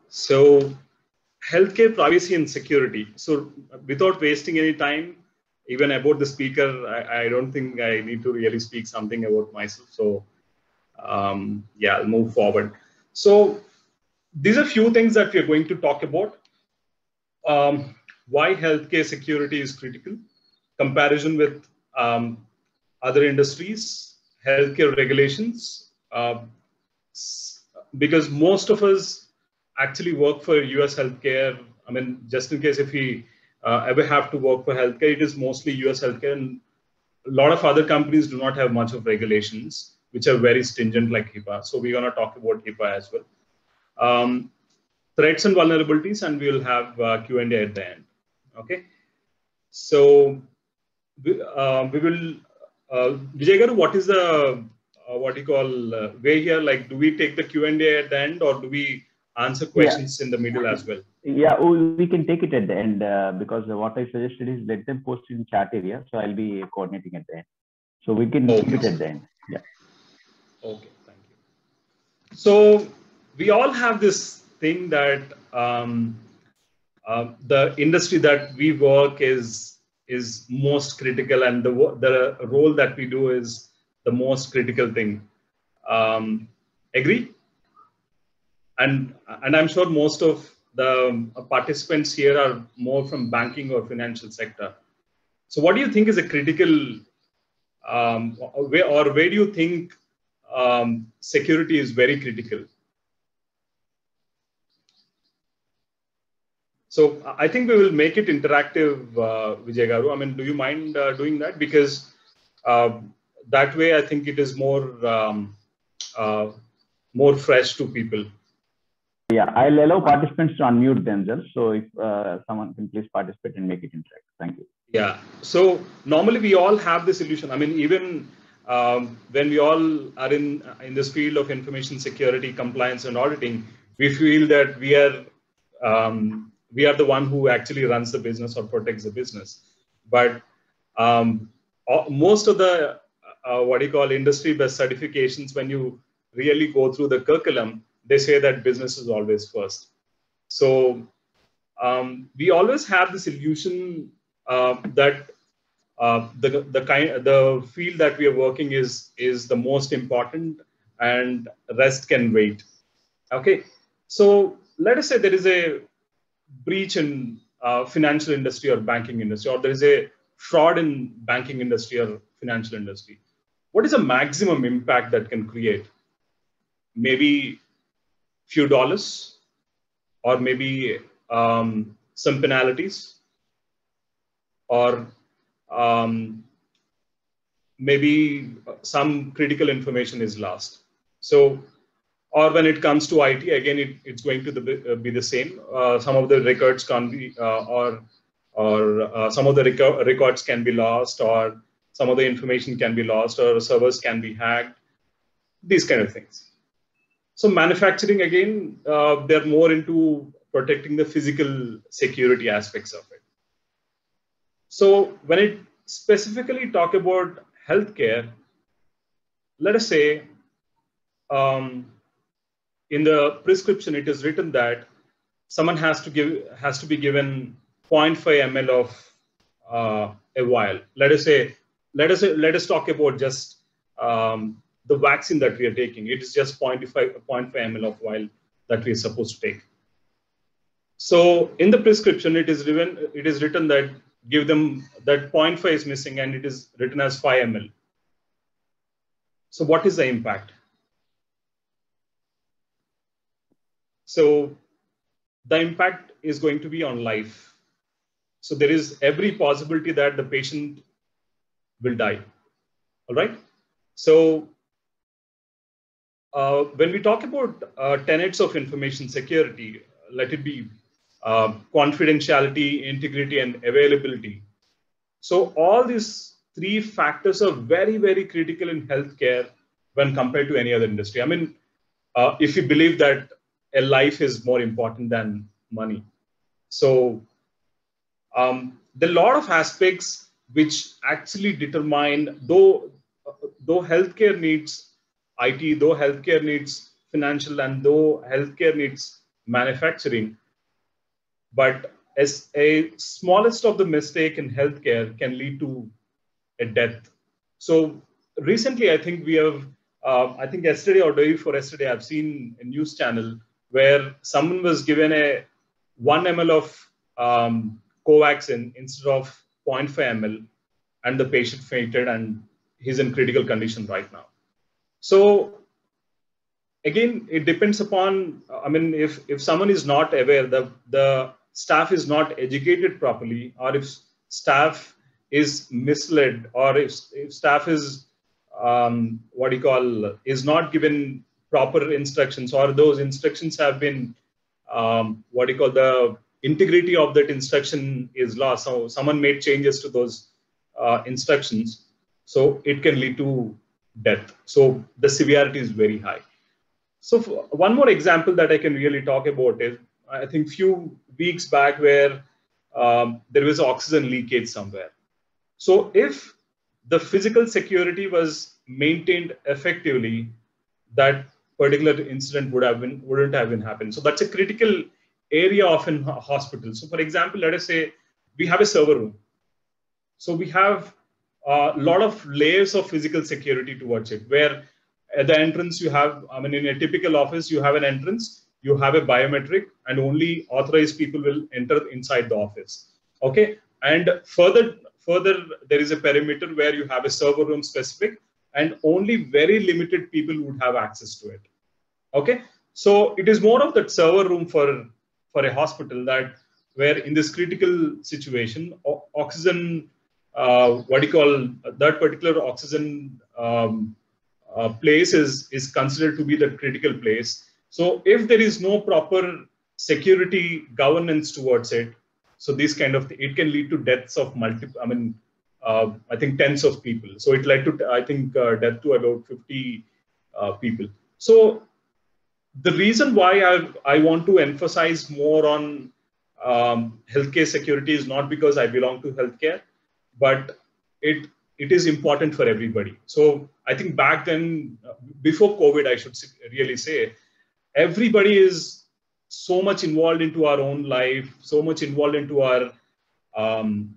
So healthcare privacy and security. So without wasting any time, even about the speaker, I don't think I need to really speak something about myself. So yeah, I'll move forward. So these are few things that we are going to talk about. Why healthcare security is critical, comparison with other industries, healthcare regulations, because most of us actually work for US healthcare. I mean, just in case if we ever have to work for healthcare, it is mostly US healthcare, and a lot of other companies do not have much of regulations, which are very stringent like HIPAA. So we're going to talk about HIPAA as well. Threats and vulnerabilities, and we'll have Q&A at the end. Okay. So we will, Vijay Garu, what is the, what you call way here? Like, do we take the Q&A at the end, or do we answer questions in the middle as well? Yeah, we can take it at the end because what I suggested is let them post it in chat area. So I'll be coordinating at the end. So we can keep it at the end. Yeah. Okay, thank you. So we all have this thing that the industry that we work is most critical, and the role that we do is the most critical thing. Agree? And I'm sure most of the participants here are more from banking or financial sector. So what do you think is a critical, where do you think security is very critical? So I think we will make it interactive, Vijay Garu. I mean, do you mind doing that? Because that way, I think it is more more fresh to people. Yeah, I'll allow participants to unmute themselves. So if someone can please participate and make it interactive. Thank you. Yeah. So normally we all have this illusion. I mean, even when we all are in this field of information security, compliance, and auditing, we feel that we are the one who actually runs the business or protects the business. But most of the what you call industry-based certifications, when you really go through the curriculum, they say that business is always first. So we always have this illusion that the field that we are working is the most important, and rest can wait. Okay, so let us say there is a breach in financial industry or banking industry, or there is a fraud in banking industry or financial industry. What is the maximum impact that can create? Maybe few dollars, or maybe some penalties, or maybe some critical information is lost. So, or when it comes to IT, again, it's going to be the same. Some of the records can be, or some of the records can be lost, or some of the information can be lost, or servers can be hacked, these kind of things. So manufacturing, again, they're more into protecting the physical security aspects of it. So when it specifically talk about healthcare, let us say in the prescription, it is written that someone has to be given 0.5 ml of a vial. Let us talk about just the vaccine that we are taking. It is just 0.5 ml of vial that we are supposed to take. So in the prescription, it is written that give them that 0.5 is missing, and it is written as 5 ml. So what is the impact? So the impact is going to be on life. So there is every possibility that the patient will die. All right. So when we talk about tenets of information security, let it be confidentiality, integrity, and availability. So all these three factors are very, very critical in healthcare when compared to any other industry. I mean, if you believe that a life is more important than money. So there are a lot of aspects which actually determine, though healthcare needs IT, though healthcare needs financial, and though healthcare needs manufacturing, but as a smallest of the mistake in healthcare can lead to a death. So recently, I think we have, I think yesterday or day before yesterday, I've seen a news channel where someone was given a 1 ml of Covaxin instead of 0.5 ml, and the patient fainted and he's in critical condition right now. So again, it depends upon, I mean, if someone is not aware, the staff is not educated properly, or if staff is misled, or if staff is, is not given proper instructions, or those instructions have been, the integrity of that instruction is lost. So someone made changes to those instructions, so it can lead to death. So the severity is very high. So one more example that I can really talk about is, I think few weeks back where there was oxygen leakage somewhere. So if the physical security was maintained effectively, that particular incident wouldn't have been happened. So that's a critical area of a hospital. So for example, let us say we have a server room. So we have a lot of layers of physical security towards it, where at the entrance you have, I mean, in a typical office, you have an entrance, you have a biometric, and only authorized people will enter inside the office. Okay. And further, there is a perimeter where you have a server room specific, and only very limited people would have access to it. Okay. So it is more of that server room for a hospital, that where in this critical situation, oxygen, that particular oxygen place is considered to be the critical place. So if there is no proper security governance towards it, so this kind of, it can lead to deaths of multiple, I mean, I think tens of people. So it led to, I think, death to about 50 people. So the reason why I want to emphasize more on healthcare security is not because I belong to healthcare, but it is important for everybody. So I think back then, before COVID, I should really say, everybody is so much involved into our own life, so much involved into our own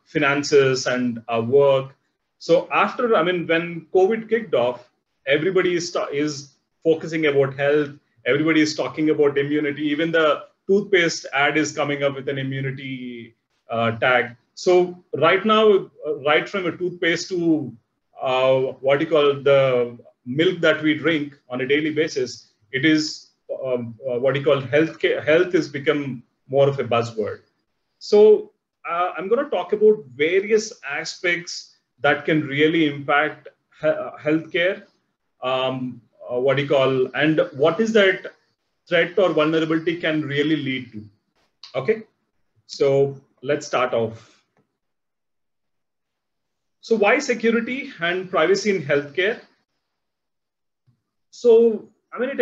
finances and our work. So after, I mean, when COVID kicked off, everybody is focusing about health. Everybody is talking about immunity. Even the toothpaste ad is coming up with an immunity tag. So right now, right from a toothpaste to the milk that we drink on a daily basis, it is health has become more of a buzzword. So I'm going to talk about various aspects that can really impact healthcare. And what is that threat or vulnerability can really lead to. Okay, so let's start off. So why security and privacy in healthcare? So I mean,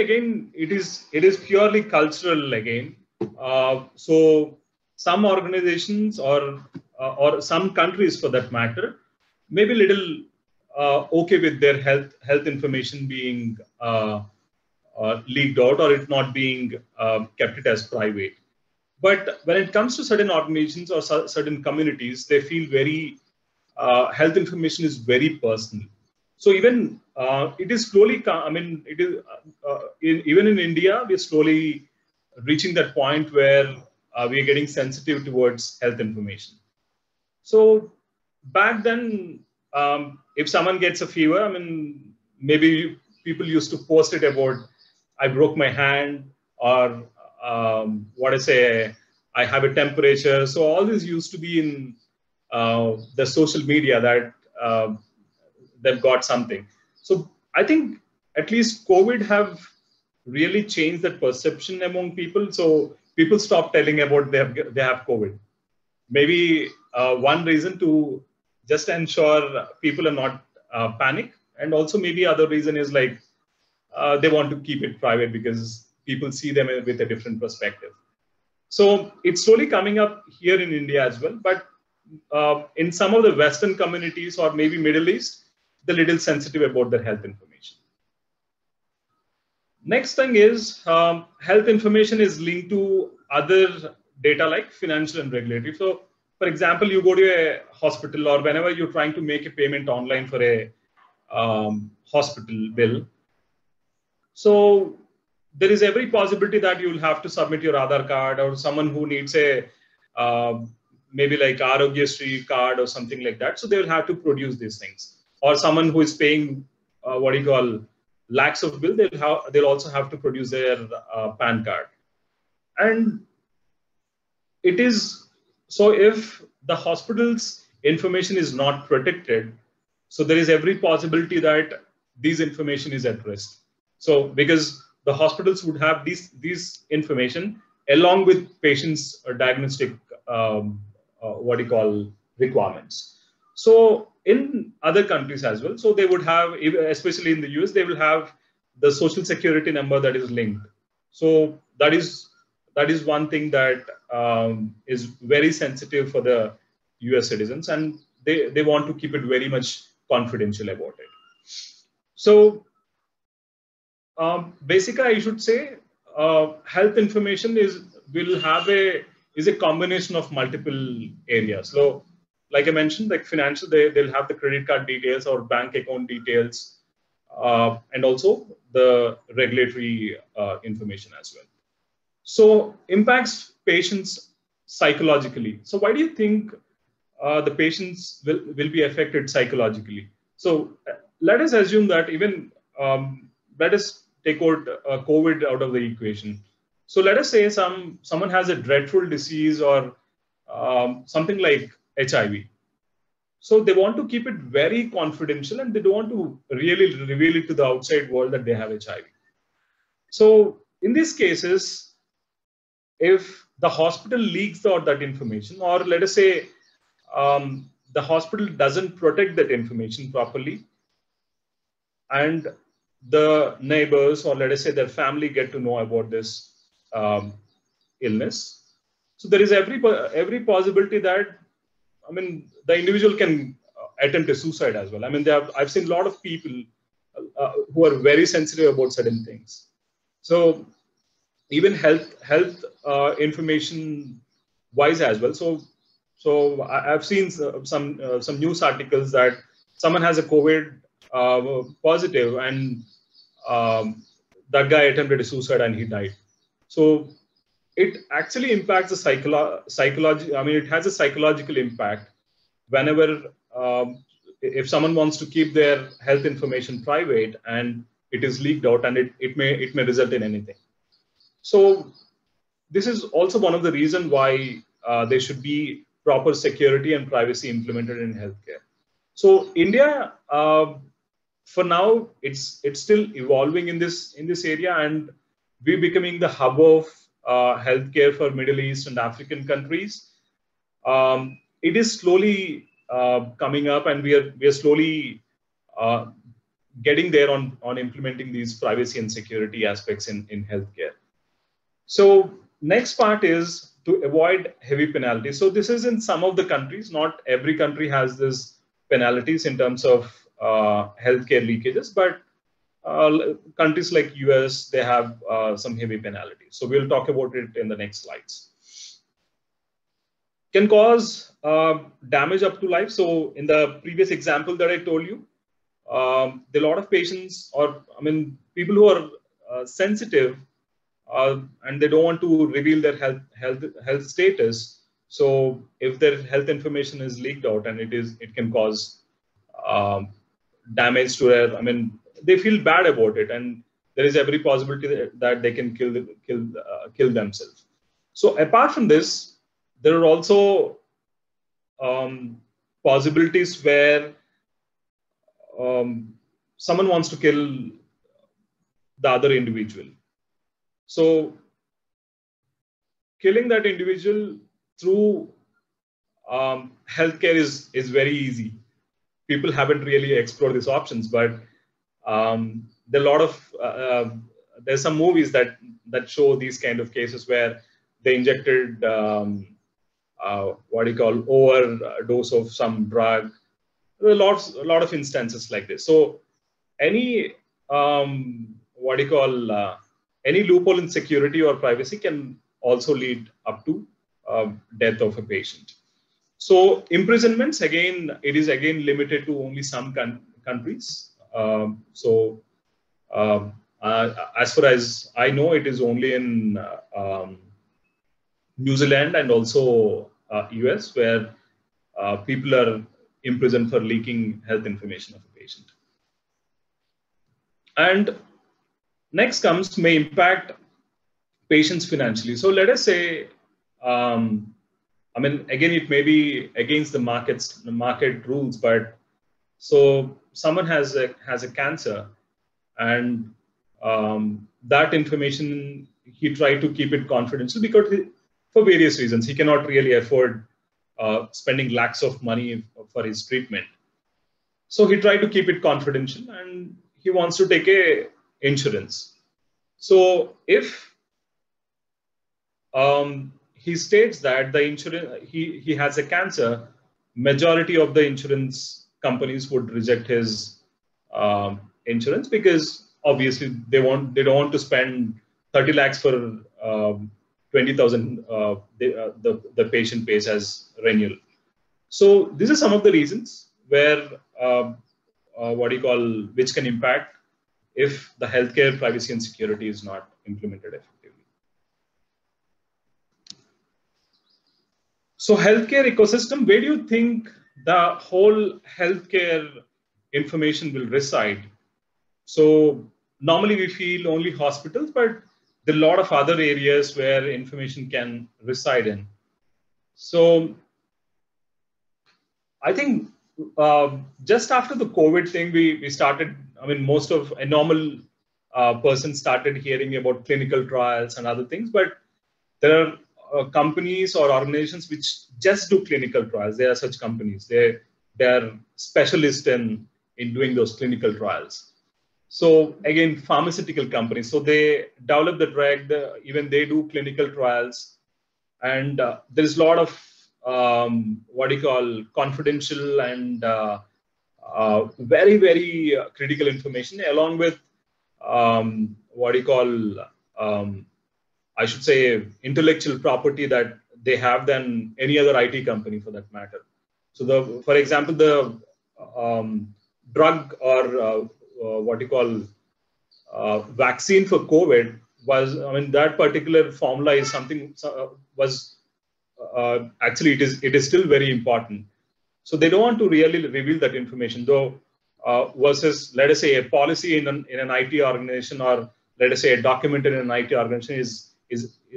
it is purely cultural again. So some organizations or some countries, for that matter, may be little okay with their health information being leaked out, or it not being kept it as private. But when it comes to certain organizations or certain communities, they feel very health information is very personal. So even it is slowly, I mean, it is even in India, we're slowly reaching that point where we are getting sensitive towards health information. So back then, if someone gets a fever, I mean, maybe people used to post it about, I broke my hand, or I have a temperature. So all this used to be in the social media that they've got something. So I think at least COVID have really changed that perception among people. So people stop telling about they have COVID. Maybe one reason to just ensure people are not panic, and also maybe other reason is like they want to keep it private because people see them with a different perspective. So it's slowly coming up here in India as well, but in some of the Western communities or maybe Middle East, they're little sensitive about their health information. Next thing is health information is linked to other data like financial and regulatory. So, for example, you go to a hospital or whenever you're trying to make a payment online for a hospital bill. So there is every possibility that you'll have to submit your Aadhaar card, or someone who needs a maybe like Arogyasri card or something like that. So they will have to produce these things. Or someone who is paying what you call lakhs of bill, they'll also have to produce their PAN card. And it is so if the hospital's information is not protected, so there is every possibility that this information is at risk. So because the hospitals would have these information along with patients' diagnostic what you call requirements. So in other countries as well, so they would have, especially in the US, they will have the social security number that is linked. So that is one thing that is very sensitive for the US citizens, and they want to keep it very much confidential about it. So basically, I should say health information is a combination of multiple areas. So like I mentioned, like financial, they'll have the credit card details or bank account details, and also the regulatory information as well. So impacts patients psychologically. So why do you think the patients will be affected psychologically? So let us assume that even let us take out COVID out of the equation. So let us say someone has a dreadful disease or something like HIV. So they want to keep it very confidential and they don't want to really reveal it to the outside world that they have HIV. So in these cases, if the hospital leaks out that information, or let us say the hospital doesn't protect that information properly, and the neighbors or let us say their family get to know about this illness, so there is every possibility that the individual can attempt a suicide as well. I've seen a lot of people who are very sensitive about certain things. So even health information wise as well. So I've seen some news articles that someone has a COVID positive, and that guy attempted a suicide and he died. So it actually impacts the psychology. It has a psychological impact whenever if someone wants to keep their health information private and it is leaked out, and it may result in anything. So this is also one of the reasons why there should be proper security and privacy implemented in healthcare. So India, for now, it's still evolving in this area, and we're becoming the hub of healthcare for Middle East and African countries. It is slowly coming up, and we are slowly getting there on implementing these privacy and security aspects in healthcare. So next part is to avoid heavy penalties. So this is in some of the countries. Not every country has this penalties in terms of healthcare leakages, but countries like US, they have some heavy penalties. So we'll talk about it in the next slides. Can cause damage up to life. So in the previous example that I told you, there are a lot of patients, or people who are sensitive, and they don't want to reveal their health status. So if their health information is leaked out, and it can cause damage to their, they feel bad about it, and there is every possibility that they can kill themselves. So apart from this, there are also possibilities where someone wants to kill the other individual. So killing that individual through healthcare is very easy. People haven't really explored these options, but there are a lot of there's some movies that show these kind of cases where they injected what you call overdose of some drug. There are a lot of instances like this. So any any loophole in security or privacy can also lead up to death of a patient. So imprisonments, again, it is again limited to only some countries. As far as I know, it is only in New Zealand and also US, where people are imprisoned for leaking health information of a patient. And next comes may impact patients financially. So let us say, I mean, again, it may be against the market rules, but so someone has a cancer, and that information he tried to keep it confidential because for various reasons he cannot really afford spending lakhs of money for his treatment. So he tried to keep it confidential, and he wants to take a insurance. So if he states that the insurance he has a cancer, majority of the insurance companies would reject his insurance because obviously they don't want to spend 30 lakhs for 20,000 the patient pays as renewal. So these are some of the reasons where which can impact if the healthcare privacy and security is not implemented effectively. So healthcare ecosystem, where do you think the whole healthcare information will reside? So normally we feel only hospitals, but there are a lot of other areas where information can reside in. So I think just after the COVID thing, we started, I mean, most of a normal person started hearing about clinical trials and other things, but there are companies or organizations which just do clinical trials. There are such companies. They're specialists in doing those clinical trials. So again, pharmaceutical companies. So they develop the drug, even they do clinical trials. And there's a lot of confidential and very, very critical information, along with I should say intellectual property that they have than any other IT company for that matter. So for example, the drug or vaccine for COVID was, I mean, that particular formula is something actually it is still very important. So they don't want to really reveal that information, though, versus, let us say, a policy in an IT organization, or let us say a document in an IT organization is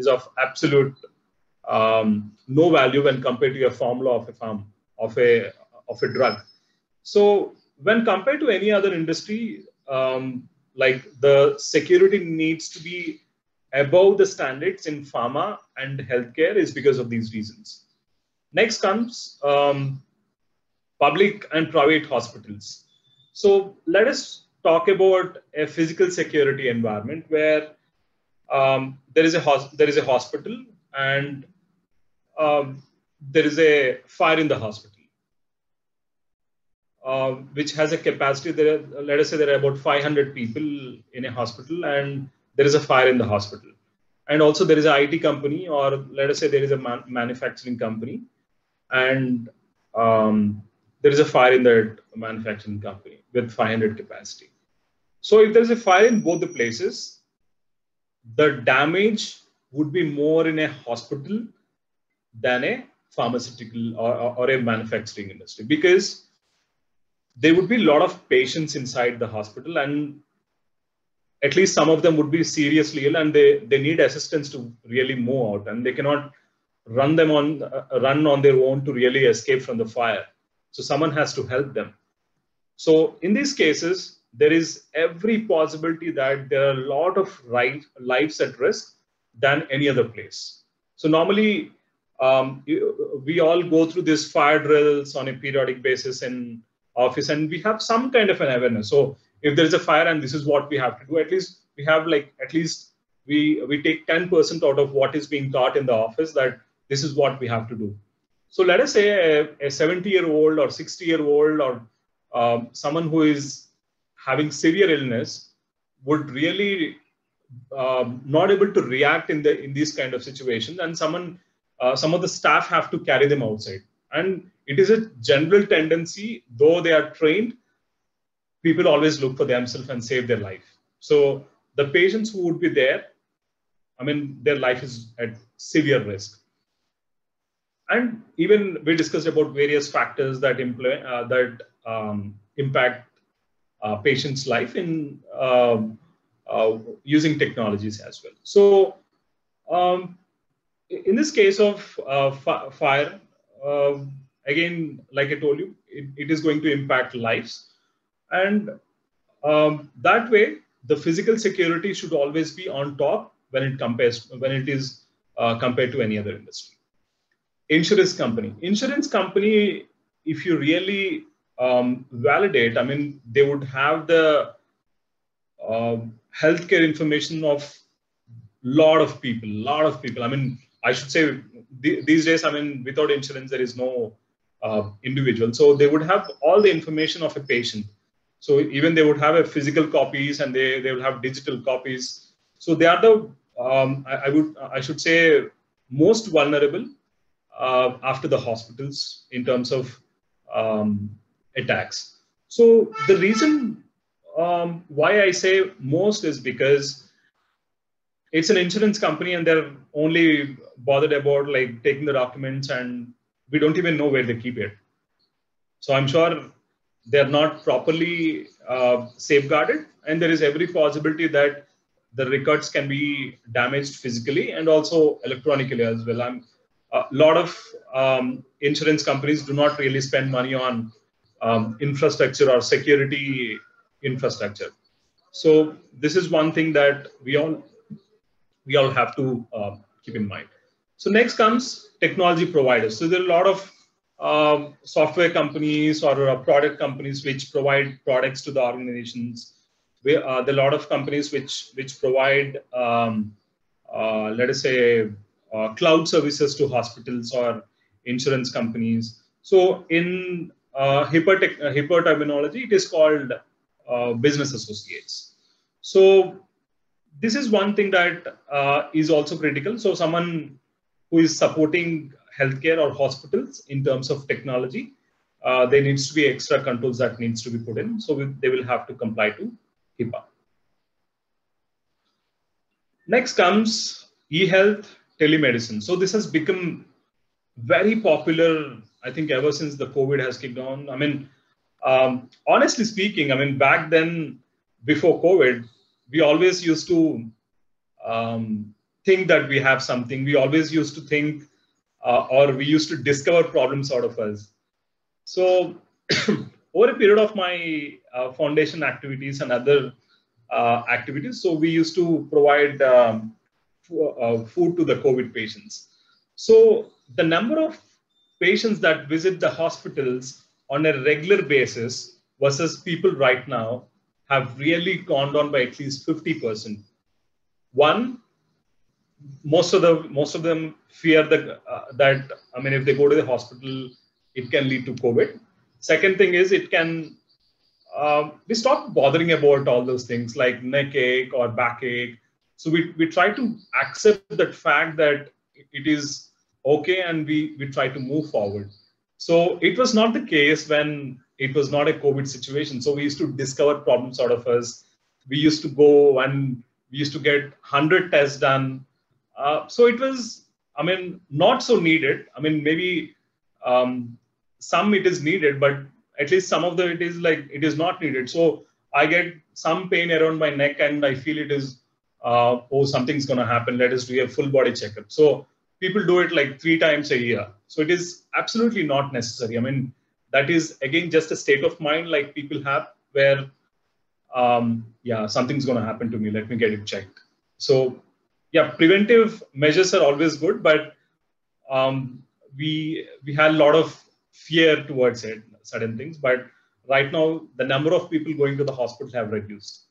of absolute no value when compared to a formula of a drug. So when compared to any other industry, like the security needs to be above the standards in pharma and healthcare is because of these reasons. Next comes public and private hospitals. So let us talk about a physical security environment where there is a hospital and there is a fire in the hospital. Which has a capacity, let us say there are about 500 people in a hospital, and there is a fire in the hospital. And also there is an IT company, or let us say there is a manufacturing company, and there is a fire in that manufacturing company with 500 capacity. So if there is a fire in both the places, the damage would be more in a hospital than a pharmaceutical or a manufacturing industry, because there would be a lot of patients inside the hospital, and at least some of them would be seriously ill, and they need assistance to really move out, and they cannot run on their own to really escape from the fire. So someone has to help them. So in these cases, there is every possibility that there are a lot of lives at risk than any other place. So normally, we all go through these fire drills on a periodic basis in office, and we have some kind of an awareness. So if there is a fire and this is what we have to do, at least we have we take 10% out of what is being taught in the office, that this is what we have to do. So let us say a 70-year-old or 60-year-old or someone who is having severe illness, would really not able to react in these kind of situations, and some of the staff have to carry them outside. And it is a general tendency, though they are trained, people always look for themselves and save their life. So the patients who would be there, I mean, their life is at severe risk. And even we discussed about various factors that impact patients' life in using technologies as well. So in this case of fire, again, like I told you, it is going to impact lives. And that way, the physical security should always be on top when it is compared to any other industry. Insurance company, if you really validate, I mean, they would have the healthcare information of lot of people. I mean, I should say these days, I mean, without insurance, there is no individual. So they would have all the information of a patient. So even they would have a physical copies, and they will have digital copies. So they are the I should say most vulnerable after the hospitals in terms of attacks. So the reason why I say most is because it's an insurance company, and they're only bothered about like taking the documents, and we don't even know where they keep it. So I'm sure they're not properly safeguarded, and there is every possibility that the records can be damaged physically and also electronically as well. A lot of insurance companies do not really spend money on infrastructure or security infrastructure. So this is one thing that we all have to keep in mind. So next comes technology providers. So there are a lot of software companies or product companies which provide products to the organizations. There are a lot of companies which provide, let us say, cloud services to hospitals or insurance companies. So in HIPAA terminology, it is called business associates. So this is one thing that is also critical. So someone who is supporting healthcare or hospitals in terms of technology, there needs to be extra controls that needs to be put in. So they will have to comply to HIPAA. Next comes e-health, telemedicine. So this has become very popular, I think, ever since the COVID has kicked on. I mean, honestly speaking, I mean, back then, before COVID, we always used to think that we have something. We always used to think, or we used to discover problems out of us. So over a period of my foundation activities and other activities, so we used to provide food to the COVID patients. So the number of patients that visit the hospitals on a regular basis versus people right now have really gone down by at least 50%. One, most of them fear that I mean, if they go to the hospital, it can lead to COVID. Second thing is it can we stop bothering about all those things like neck ache or backache. So we try to accept that fact that it is okay, and we try to move forward. So it was not the case when it was not a COVID situation. So we used to discover problems out of us. We used to go and we used to get 100 tests done. So it was, I mean, not so needed. I mean, maybe some it is needed, but at least some of it is like, it is not needed. So I get some pain around my neck and I feel it is, oh, something's going to happen. Let us do a full body checkup. So people do it like 3 times a year. So it is absolutely not necessary. I mean, that is, again, just a state of mind like people have where, yeah, something's going to happen to me. Let me get it checked. So yeah, preventive measures are always good, but we had a lot of fear towards it, certain things. But right now, the number of people going to the hospital have reduced.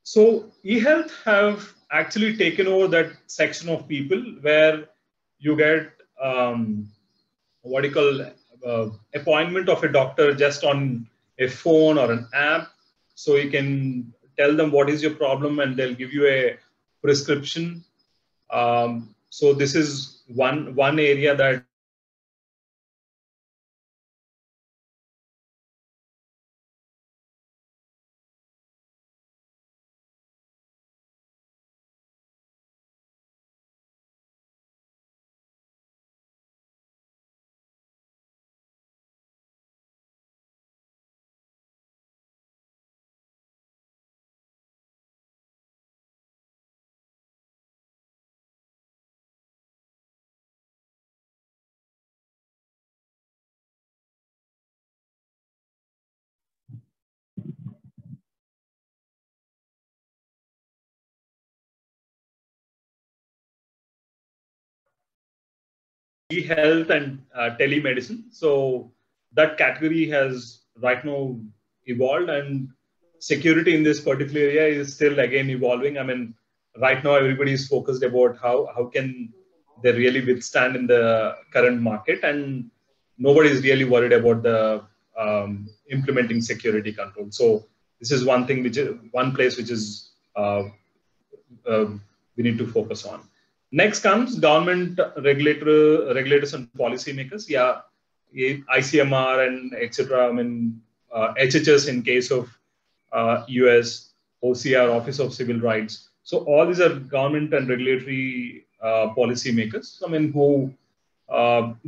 So e-health have actually taken over that section of people where you get what do you call appointment of a doctor just on a phone or an app. So you can tell them what is your problem, and they'll give you a prescription. So this is one area that e-health and telemedicine. So that category has right now evolved, and security in this particular area is still again evolving. I mean, right now everybody is focused about how can they really withstand in the current market, and nobody is really worried about the implementing security control. So this is one thing, which is one place which is we need to focus on. Next comes government regulators and policymakers. Yeah, ICMR and etc. I mean, HHS in case of US, OCR, Office of Civil Rights. So all these are government and regulatory policymakers. I mean, who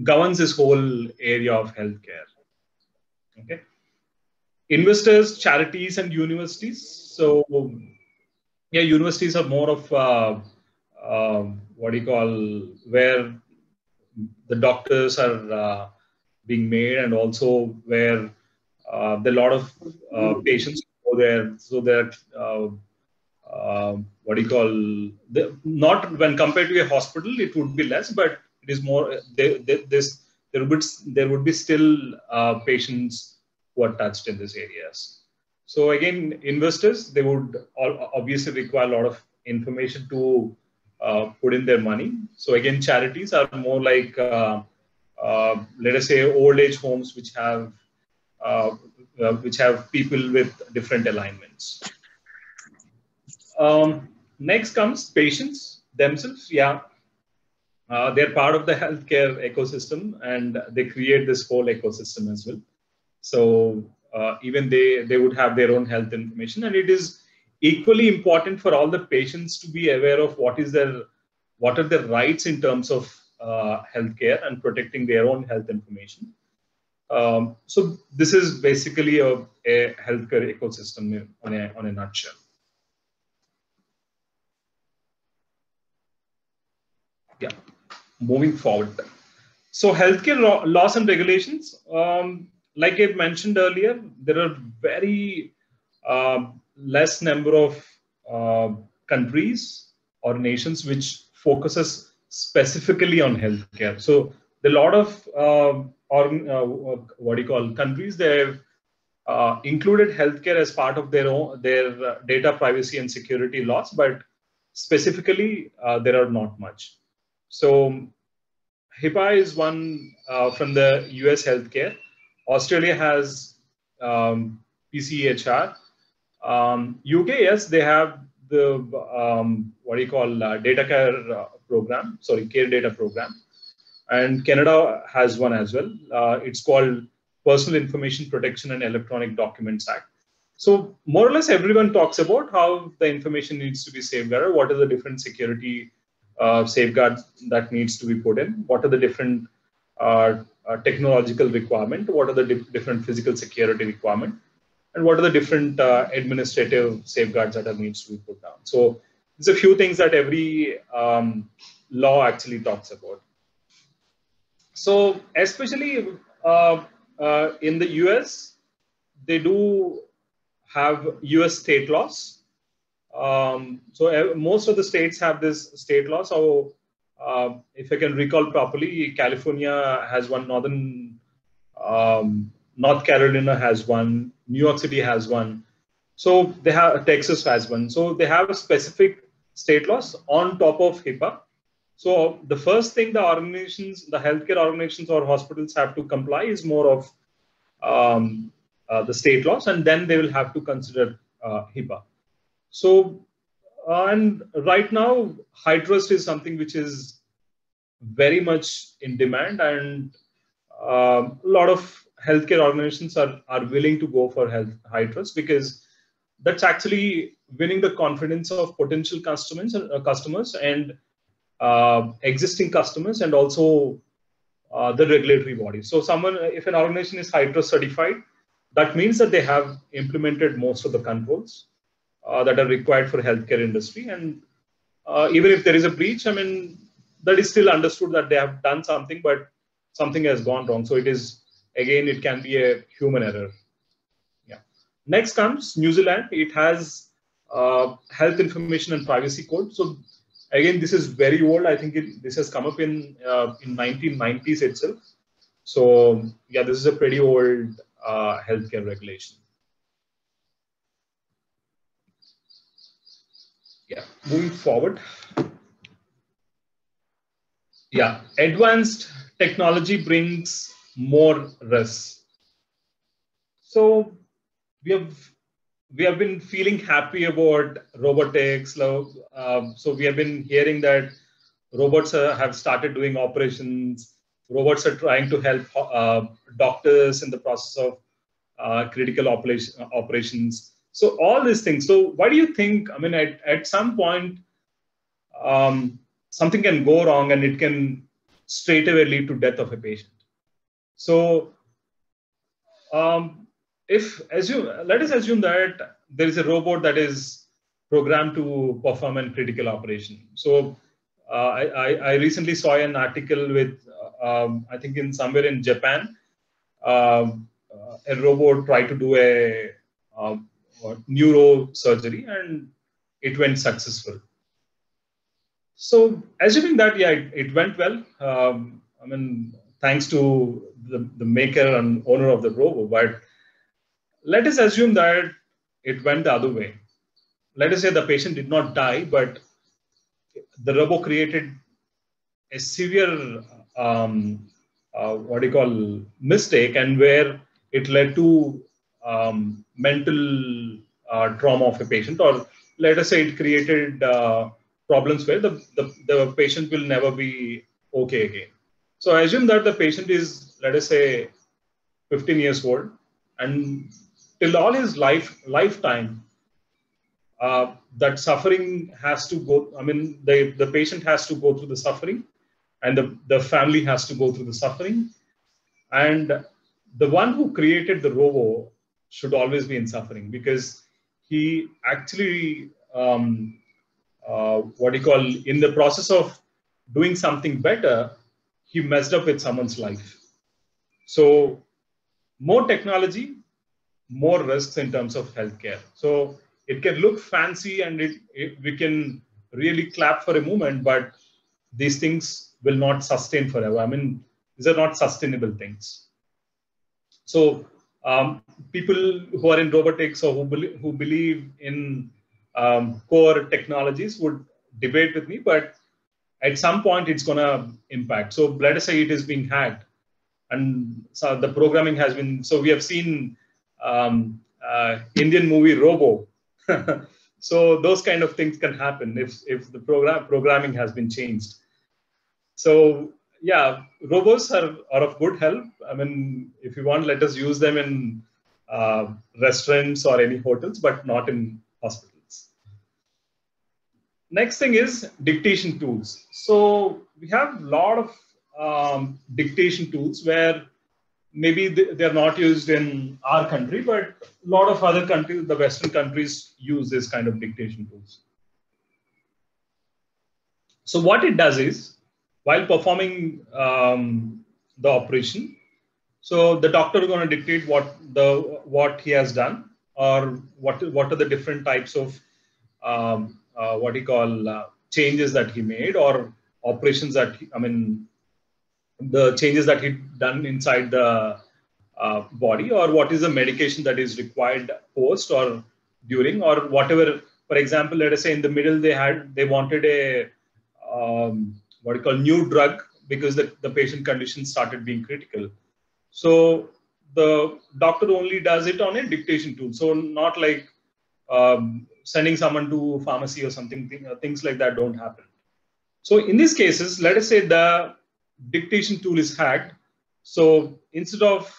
governs this whole area of healthcare. Okay. Investors, charities, and universities. So yeah, universities are more of what do you call, where the doctors are being made, and also where there are a lot of patients go there. So that what do you call, not when compared to a hospital, it would be less, but it is more. There would be still patients who are touched in these areas. So again, investors, they would obviously require a lot of information to put in their money. So again, charities are more like, let us say, old age homes which have people with different alignments. Next comes patients themselves. Yeah, they're part of the healthcare ecosystem, and they create this whole ecosystem as well. So even they would have their own health information, and it is equally important for all the patients to be aware of what are their rights in terms of healthcare and protecting their own health information. So this is basically a healthcare ecosystem on a nutshell. Yeah, moving forward. So healthcare laws and regulations, like I mentioned earlier, there are very less number of countries or nations which focuses specifically on healthcare. So there are a lot of what do you call, countries, they have included healthcare as part of their data privacy and security laws, but specifically there are not much. So HIPAA is one from the US healthcare. Australia has PCHR. UK, yes, they have the what do you call, data care program, care data program. And Canada has one as well. It's called Personal Information Protection and Electronic Documents Act. So more or less everyone talks about how the information needs to be safeguarded, what are the different security safeguards that needs to be put in, what are the different technological requirement, what are the different physical security requirement, and what are the different administrative safeguards that needs to be put down. So there's a few things that every law actually talks about. So especially in the US, they do have US state laws. So most of the states have this state law. So if I can recall properly, California has one, North Carolina has one, New York City has one. So they have, Texas has one. So they have a specific state laws on top of HIPAA. So the first thing the organizations, the healthcare organizations or hospitals have to comply is more of the state laws, and then they will have to consider HIPAA. So, and right now, HITRUST is something which is very much in demand, and a lot of healthcare organizations are willing to go for HITRUST, because that's actually winning the confidence of potential customers and existing customers, and also the regulatory bodies. So if an organization is HITRUST certified, that means that they have implemented most of the controls that are required for healthcare industry. And even if there is a breach, I mean, that is still understood that they have done something, but something has gone wrong. So it is, again, it can be a human error. Yeah. Next comes New Zealand. It has Health Information and Privacy Code. So again, this is very old. I think this has come up in 1990s itself. So yeah, this is a pretty old healthcare regulation. Yeah, moving forward. Yeah, advanced technology brings more risks. So we have been feeling happy about robotics. So we have been hearing that robots have started doing operations. Robots are trying to help doctors in the process of critical operations. So all these things. So why do you think, I mean, at some point, something can go wrong and it can straight away lead to death of a patient? So let us assume that there is a robot that is programmed to perform a critical operation. So I recently saw an article with, I think somewhere in Japan, a robot tried to do a neurosurgery and it went successful. So assuming that, yeah, it went well, I mean, thanks to the maker and owner of the robot, but let us assume that it went the other way. Let us say the patient did not die, but the robot created a severe, mistake, and where it led to mental trauma of a patient, or let us say it created problems where the patient will never be okay again. So I assume that the patient is, let us say, 15 years old, and till all his lifetime, that suffering has to go. I mean, the patient has to go through the suffering, and the family has to go through the suffering, and the one who created the robo should always be in suffering, because he actually in the process of doing something better, he messed up with someone's life. So more technology, more risks in terms of healthcare. So it can look fancy and we can really clap for a moment, but these things will not sustain forever. I mean, these are not sustainable things. So people who are in robotics or who believe in core technologies would debate with me, but at some point it's going to impact. So let us say it is being hacked, and so the programming has been, so we have seen Indian movie Robo. So those kind of things can happen if the programming has been changed. So yeah, robots are of good help. I mean, if you want, let us use them in restaurants or any hotels, but not in hospitals. Next thing is dictation tools. So we have a lot of dictation tools where maybe they're not used in our country, but a lot of other countries, the Western countries, use this kind of dictation tools. So what it does is, while performing the operation, so the doctor is going to dictate what he has done, or what are the different types of changes that he made, or operations that the changes that he done inside the body, or what is the medication that is required post or during, or whatever. For example, let us say in the middle they wanted a new drug, because the patient condition started being critical. So the doctor only does it on a dictation tool. So not like sending someone to pharmacy or something, things like that don't happen. So in these cases, let us say the dictation tool is hacked. So instead of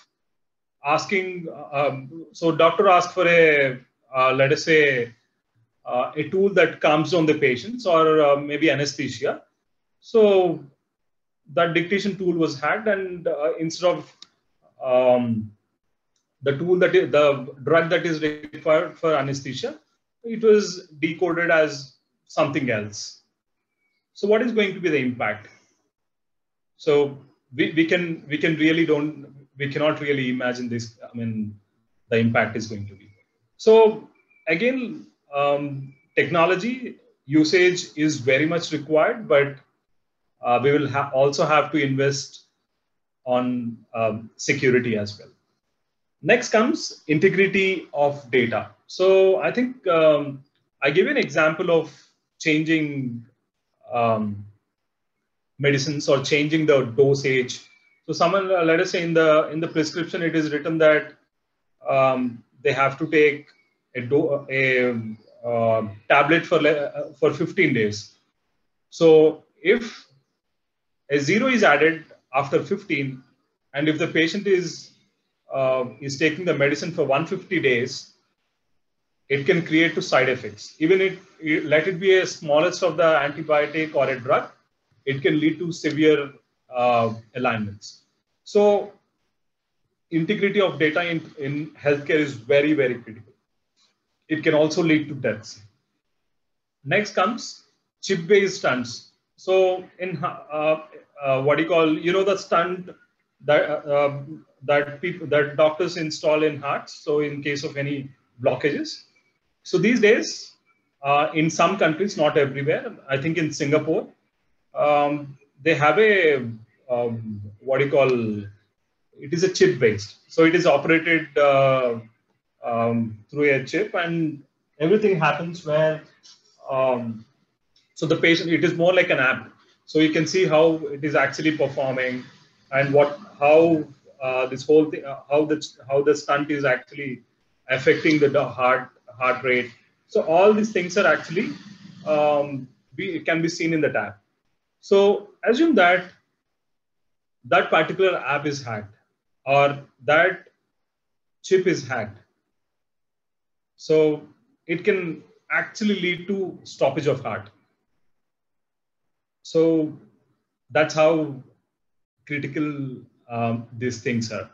asking, so doctor asked for a, let us say, a tool that calms down the patients or maybe anesthesia. So that dictation tool was hacked, and instead of the tool that is, the drug that is required for anesthesia, it was decoded as something else. So what is going to be the impact? So we cannot really imagine this. I mean, the impact is going to be. So again, technology usage is very much required, but we will also have to invest on security as well. Next comes integrity of data. So I think I give you an example of changing medicines or changing the dosage. So someone, let us say in the prescription, it is written that they have to take a tablet for 15 days. So if a 0 is added after 15, and if the patient is taking the medicine for 150 days, it can create two side effects. Even let it be a smallest of the antibiotic or a drug, it can lead to severe alignments. So integrity of data in healthcare is very, very critical. It can also lead to deaths. Next comes chip-based stunts. So in what do you call, the stunt that doctors install in hearts. So in case of any blockages. So these days, in some countries, not everywhere, I think in Singapore, they have a, what do you call, it is a chip-based. So it is operated through a chip, and everything happens where, so the patient, it is more like an app. So you can see how it is actually performing, and how this whole thing, how the stunt is actually affecting the heart rate. So all these things are actually can be seen in the tab. So assume that particular app is hacked, or that chip is hacked. So it can actually lead to stoppage of heart. So that's how critical these things are.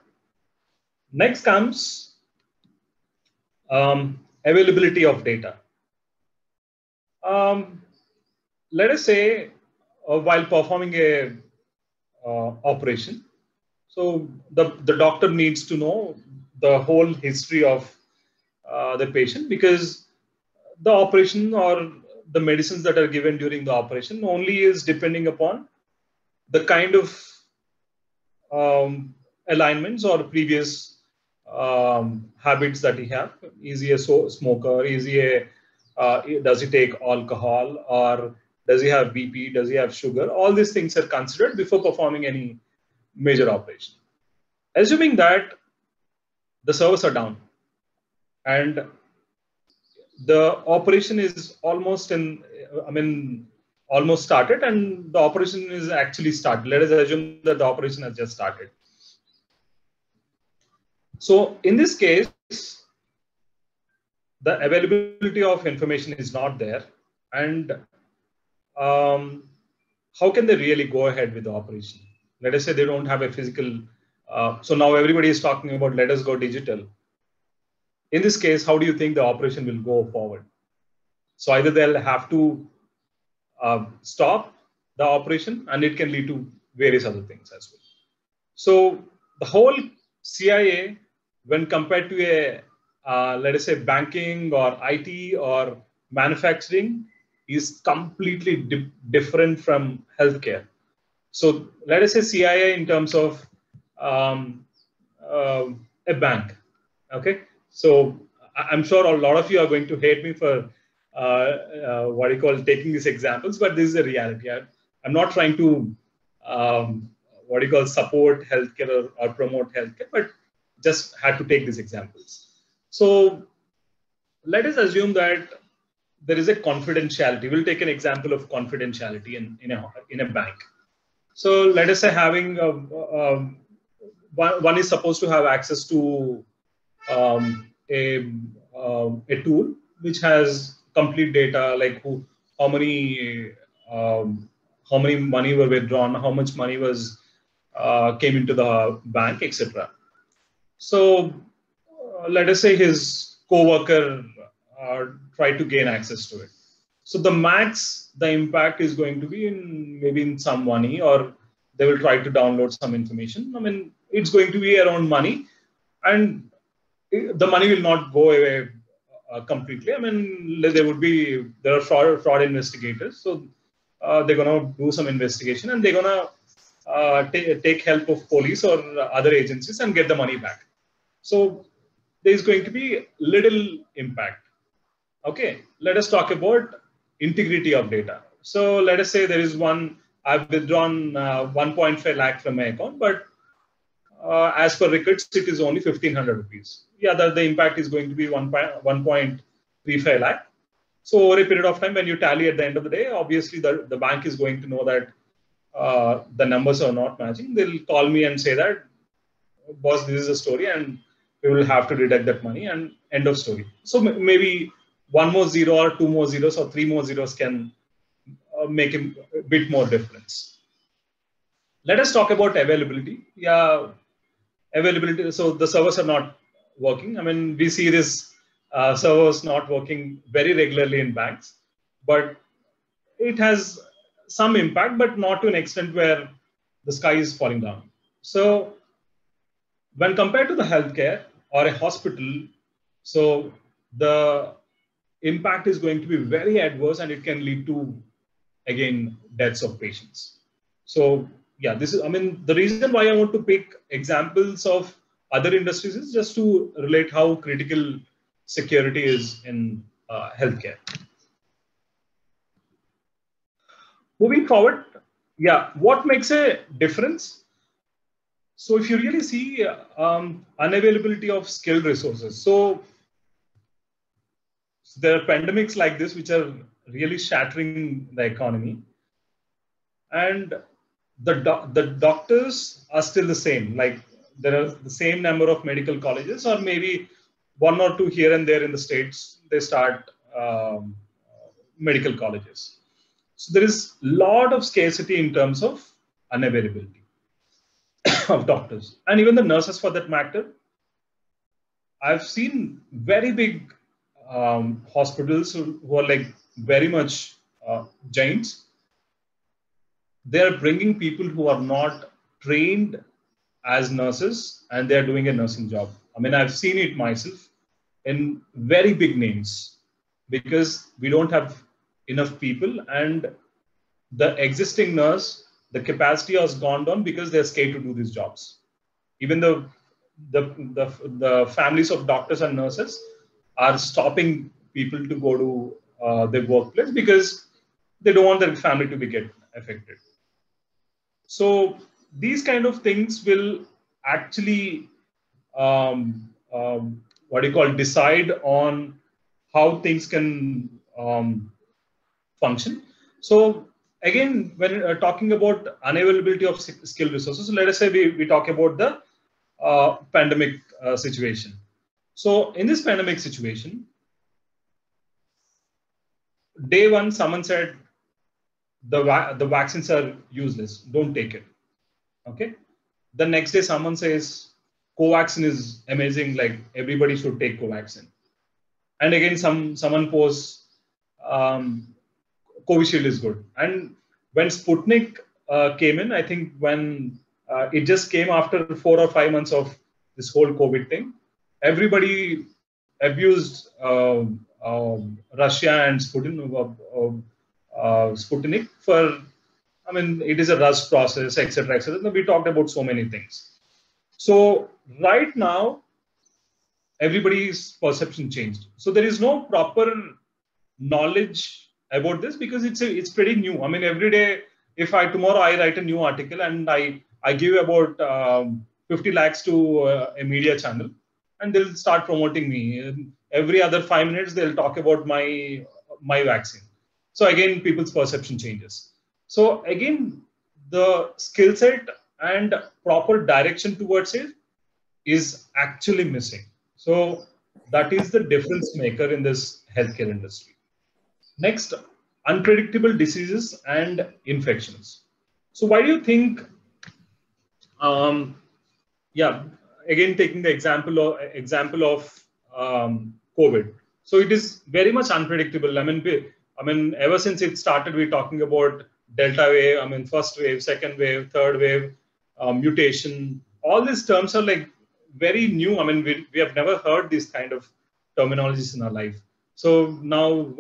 Next comes availability of data. Let us say while performing a operation, so the doctor needs to know the whole history of the patient, because the operation or the medicines that are given during the operation only is depending upon the kind of alignments or previous habits that he have. Is he a smoker? Is he does he take alcohol, or does he have BP? Does he have sugar? All these things are considered before performing any major operation. Assuming that the servers are down and the operation is almost started, and the operation is actually started. Let us assume that the operation has just started. So in this case, the availability of information is not there, and how can they really go ahead with the operation? Let us say they don't have a physical. So now everybody is talking about let us go digital. In this case, how do you think the operation will go forward? So either they'll have to stop the operation, and it can lead to various other things as well. So the whole CIA, when compared to a, let us say, banking or IT or manufacturing, is completely different from healthcare. So let us say CIA in terms of a bank. Okay, so I'm sure a lot of you are going to hate me for what you call taking these examples, but this is a reality. I'm not trying to what you call support healthcare or promote healthcare, but just had to take these examples. So let us assume that there is a confidentiality. We'll take an example of confidentiality in a bank. So let us say having one is supposed to have access to a tool which has complete data, like how many money were withdrawn, how much money was came into the bank, etc. So let us say his co-worker tried to gain access to it. So the impact is going to be maybe in some money, or they will try to download some information. I mean, it's going to be around money, and the money will not go away completely. I mean, there are fraud investigators, so they're going to do some investigation, and they're going to take help of police or other agencies and get the money back. So there's going to be little impact. Okay, let us talk about integrity of data. So let us say there is I've withdrawn 1.5 lakh from my account, but as per records, it is only 1,500 rupees. Yeah, the impact is going to be 1.35 lakh. So over a period of time, when you tally at the end of the day, obviously the bank is going to know that the numbers are not matching. They'll call me and say that, boss, this is a story, and we will have to deduct that money, and end of story. So maybe one more zero or two more zeros or three more zeros can make a bit more difference. Let us talk about availability. Yeah, availability. So the servers are not working. I mean, we see this servers not working very regularly in banks, but it has some impact, but not to an extent where the sky is falling down. So when compared to the healthcare or a hospital, so the impact is going to be very adverse, and it can lead to, again, deaths of patients. So yeah, the reason why I want to pick examples of other industries is just to relate how critical security is in healthcare. Moving forward, yeah, what makes a difference? So if you really see unavailability of skilled resources, so there are pandemics like this which are really shattering the economy, and the doctors are still the same. Like, there are the same number of medical colleges, or maybe one or two here and there in the states, they start medical colleges. So there is a lot of scarcity in terms of unavailability of doctors, and even the nurses for that matter. I've seen very big hospitals who are like very much giants. They are bringing people who are not trained as nurses, and they're doing a nursing job. I mean, I've seen it myself in very big names, because we don't have enough people, and the existing nurse, the capacity has gone down because they're scared to do these jobs. Even the families of doctors and nurses are stopping people to go to their workplace because they don't want their family to get affected. So these kind of things will actually decide on how things can function. So again, when talking about unavailability of skilled resources, let us say we talk about the pandemic situation. So in this pandemic situation, day one, someone said the vaccines are useless, don't take it. Okay. The next day, someone says Covaxin is amazing, like everybody should take Covaxin. And again, someone posts Covishield is good. And when Sputnik came in, I think when it just came after 4 or 5 months of this whole COVID thing, everybody abused Russia and Sputnik for, I mean, it is a rush process, etc., etc. We talked about so many things. So right now, everybody's perception changed. So there is no proper knowledge about this because it's pretty new. I mean, every day, if tomorrow I write a new article and I give about 50 lakhs to a media channel, and they'll start promoting me. Every other 5 minutes, they'll talk about my my vaccine. So again, people's perception changes. So again, the skill set and proper direction towards it is actually missing. So that is the difference maker in this healthcare industry. Next, unpredictable diseases and infections. So why do you think, yeah, again, taking the example of COVID. So it is very much unpredictable. I mean, ever since it started, we're talking about Delta wave, I mean, first wave, second wave, third wave, mutation. All these terms are like very new. I mean, we have never heard these kind of terminologies in our life. So now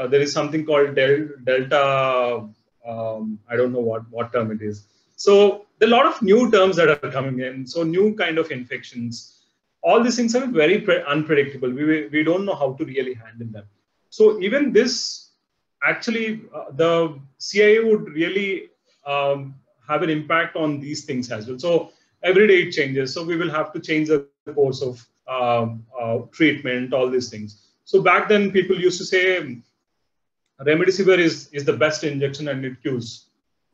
there is something called Delta, I don't know what term it is. So there are a lot of new terms that are coming in. So new kind of infections. All these things are very unpredictable. We don't know how to really handle them. So even this, actually, the CIA would really have an impact on these things as well. So every day it changes. So we will have to change the course of treatment, all these things. So back then, people used to say, remdesivir is the best injection and it cures.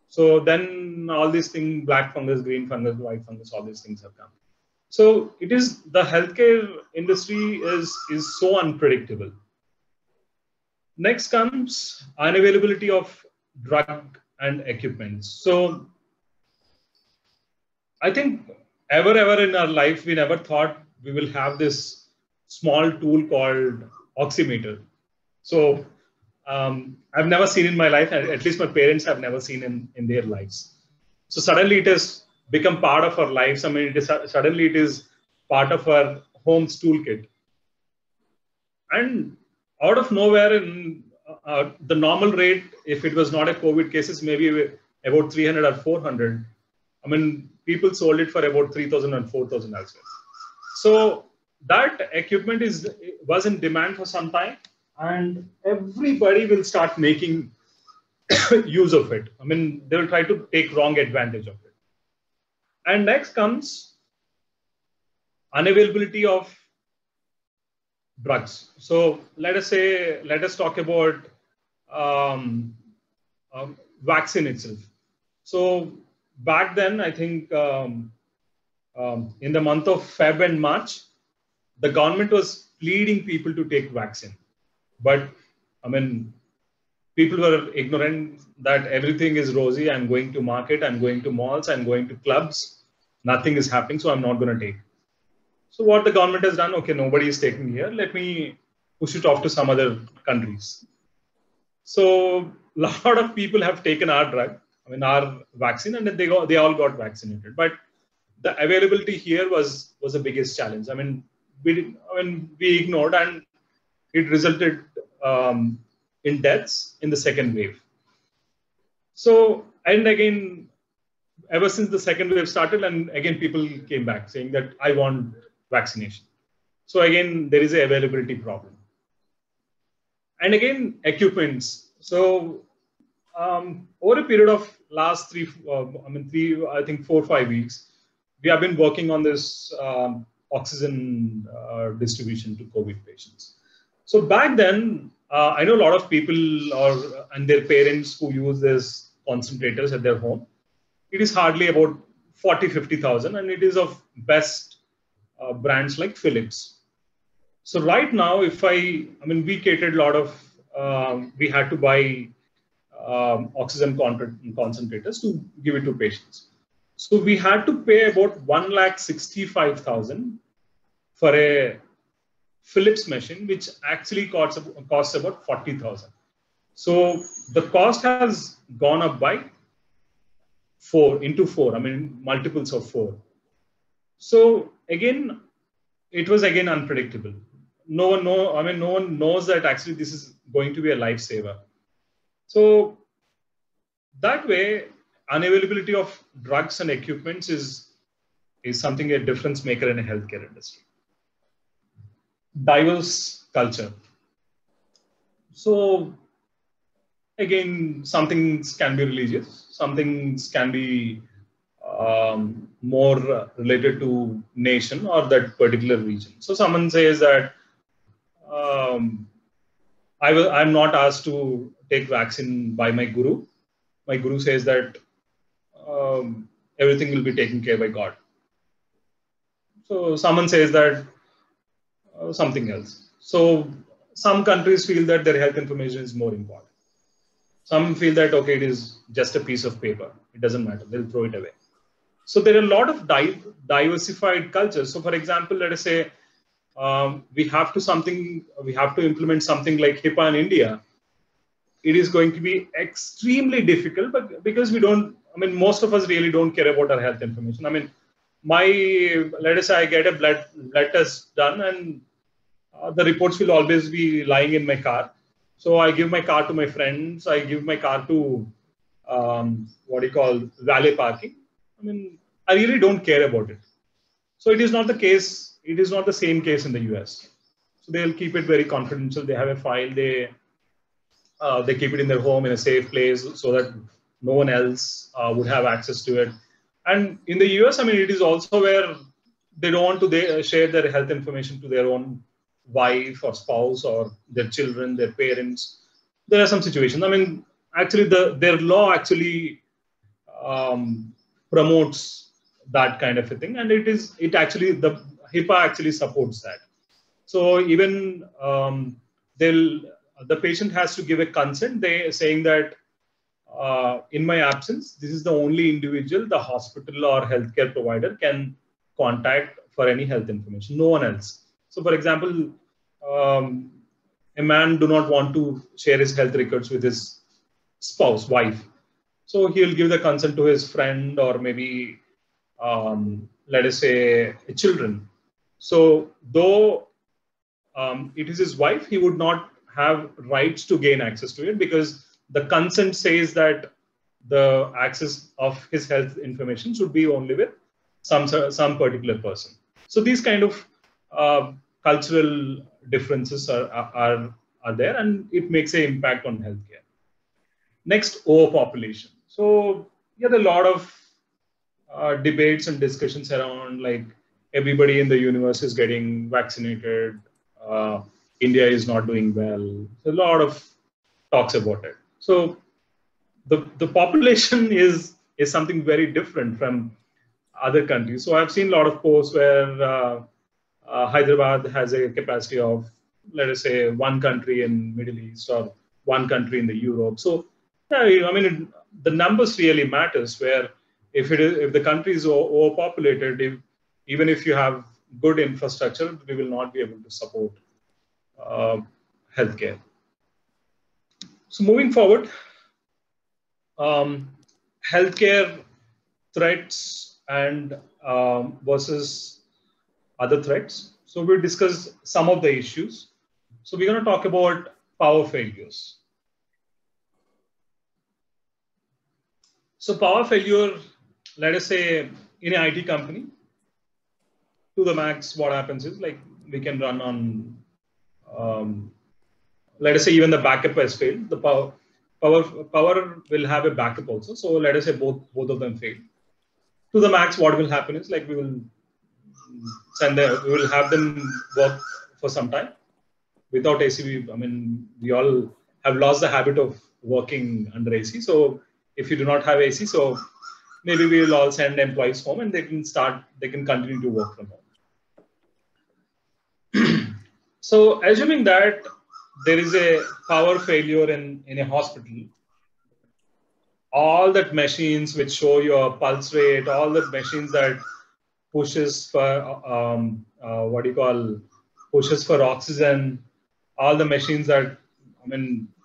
So then all these things, black fungus, green fungus, white fungus, all these things have come. So it is, the healthcare industry is so unpredictable. Next comes unavailability of drug and equipment. So I think ever in our life, we never thought we will have this small tool called oximeter. So I've never seen in my life, at least my parents have never seen in their lives. So suddenly it has become part of our lives. I mean, suddenly it is part of our home's toolkit. And out of nowhere, in the normal rate, if it was not a COVID cases, maybe about 300 or 400. I mean, people sold it for about 3,000 and 4,000 as well. So that equipment was in demand for some time, and everybody will start making use of it. I mean, they will try to take wrong advantage of it. And next comes unavailability of drugs. So let us talk about vaccine itself. So back then, I think in the month of Feb and March, the government was pleading people to take vaccine. But I mean, people were ignorant that everything is rosy. I'm going to market, I'm going to malls, I'm going to clubs. Nothing is happening, so I'm not going to take. So what the government has done, okay, nobody is taking here. Let me push it off to some other countries. So a lot of people have taken our drug, I mean, our vaccine, and they all got vaccinated. But the availability here was the biggest challenge. I mean, we ignored, and it resulted in deaths in the second wave. So, and again, ever since the second wave started, and again, people came back saying that I want vaccination. So again, there is an availability problem. And again, equipments. So over a period of last 4 or 5 weeks, we have been working on this oxygen distribution to COVID patients. So back then, I know a lot of people and their parents who use this concentrators at their home. It is hardly about 40,000-50,000, and it is of best brands like Philips. So right now, we catered a lot of, we had to buy oxygen concentrators to give it to patients. So we had to pay about 1,65,000 for a Philips machine, which actually costs about 40,000. So the cost has gone up by 4, I mean, multiples of 4. So again, it was again unpredictable. No one knows that actually this is going to be a lifesaver. So that way, unavailability of drugs and equipments is something, a difference maker in a healthcare industry. Diverse culture. So again, some things can be religious, some things can be more related to nation or that particular region. So someone says that I'm not asked to take vaccine by my guru. My guru says that everything will be taken care by God. So someone says that something else. So some countries feel that their health information is more important. Some feel that, okay, it is just a piece of paper. It doesn't matter. They'll throw it away. So there are a lot of diversified cultures. So for example, let us say we have to implement something like HIPAA in India. It is going to be extremely difficult, but because most of us really don't care about our health information. Let us say I get a blood test done, and the reports will always be lying in my car. So I give my car to my friends. I give my car to valet parking. I really don't care about it. So it is not the case. It is not the same case in the US. So they'll keep it very confidential. They have a file. They keep it in their home in a safe place so that no one else would have access to it. And in the US, it is also where they don't want to share their health information to their own wife or spouse or their children, their parents. There are some situations. Actually, their law actually promotes that kind of a thing, and the HIPAA actually supports that. So even the patient has to give a consent. They saying that in my absence, this is the only individual the hospital or healthcare provider can contact for any health information. No one else. So, for example, a man do not want to share his health records with his spouse, wife. So he'll give the consent to his friend or maybe, let us say, children. So though it is his wife, he would not have rights to gain access to it because the consent says that the access of his health information should be only with some particular person. So these kind of cultural differences are there, and it makes an impact on healthcare. Next, overpopulation. So there are a lot of debates and discussions around like everybody in the universe is getting vaccinated. India is not doing well. So a lot of talks about it. So the population is something very different from other countries. So I've seen a lot of posts where Hyderabad has a capacity of, let us say, one country in Middle East or one country in the Europe. So yeah, the numbers really matters. Where if the country is overpopulated, even if you have good infrastructure, we will not be able to support healthcare. So moving forward, healthcare threats and versus other threats. So we'll discuss some of the issues. So we're going to talk about power failures. So power failure, let us say in an IT company, to the max, what happens is like we can run on, let us say even the backup has failed. The power will have a backup also. So let us say both of them fail. To the max, what will happen is like we will have them work for some time without AC. We all have lost the habit of working under AC. So if you do not have AC, so maybe we will all send employees home and they can continue to work from home. So assuming that there is a power failure in a hospital, all that machines which show your pulse rate, all the machines that pushes for pushes for oxygen, all the machines that,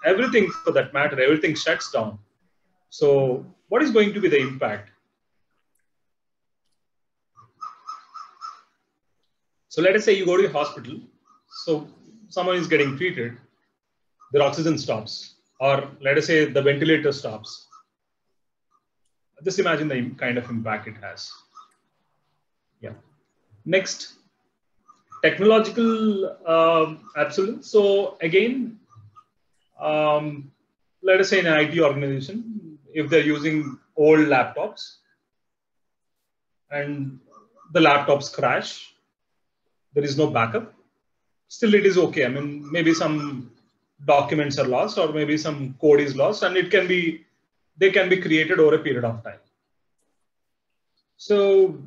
everything for that matter, everything shuts down. So what is going to be the impact? So let us say you go to a hospital. So someone is getting treated, their oxygen stops, or let us say the ventilator stops. Just imagine the kind of impact it has. Yeah. Next, technological absolute. So again, let us say in an IT organization, if they're using old laptops and the laptops crash, there is no backup. Still, it is okay. Maybe some documents are lost, or maybe some code is lost, and they can be created over a period of time. So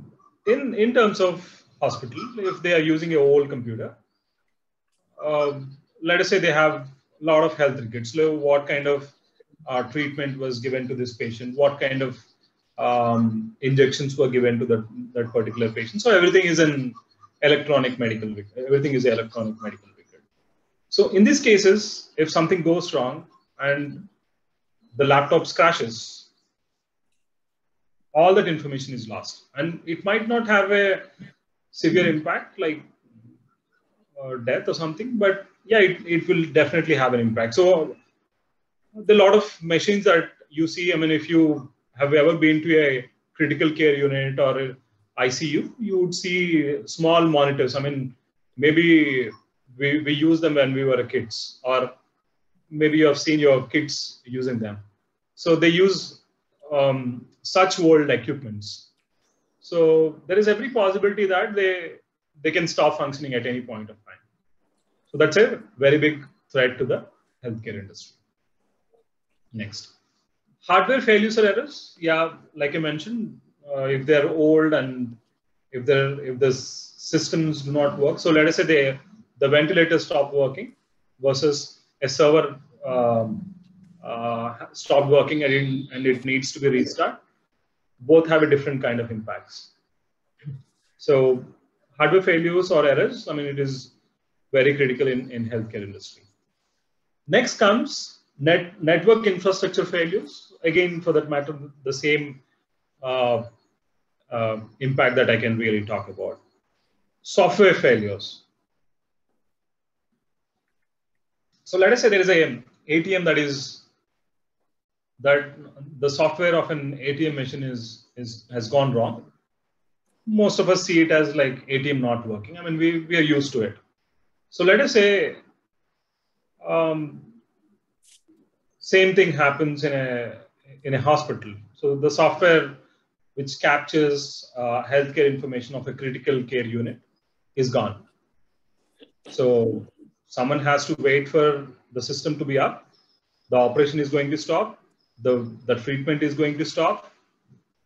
in terms of hospital, if they are using an old computer, let us say they have a lot of health records. So what kind of treatment was given to this patient? What kind of injections were given to that particular patient? So everything is an electronic medical record. Everything is electronic medical record. So in these cases, if something goes wrong and the laptop crashes, all that information is lost, and it might not have a severe impact like death or something, but yeah, it will definitely have an impact. So the lot of machines that you see, I mean, if you have ever been to a critical care unit or a ICU, you would see small monitors. I mean, maybe we use them when we were kids, or maybe you have seen your kids using them. So they use such old equipments. So there is every possibility that they can stop functioning at any point of time. So that's a very big threat to the healthcare industry. Next, hardware failures or errors. Yeah, like I mentioned, if they're old and if the systems do not work. So let us say the ventilator stopped working versus a server stopped working and it needs to be restarted. Both have a different kind of impacts. So hardware failures or errors, I mean, it is very critical in healthcare industry. Next comes network infrastructure failures. Again, for that matter, the same impact that I can really talk about. Software failures. So let us say there is an ATM that the software of an ATM machine has gone wrong. Most of us see it as like ATM not working. I mean, we are used to it. So let us say same thing happens in a hospital. So the software which captures healthcare information of a critical care unit is gone. So someone has to wait for the system to be up. The operation is going to stop. The treatment is going to stop,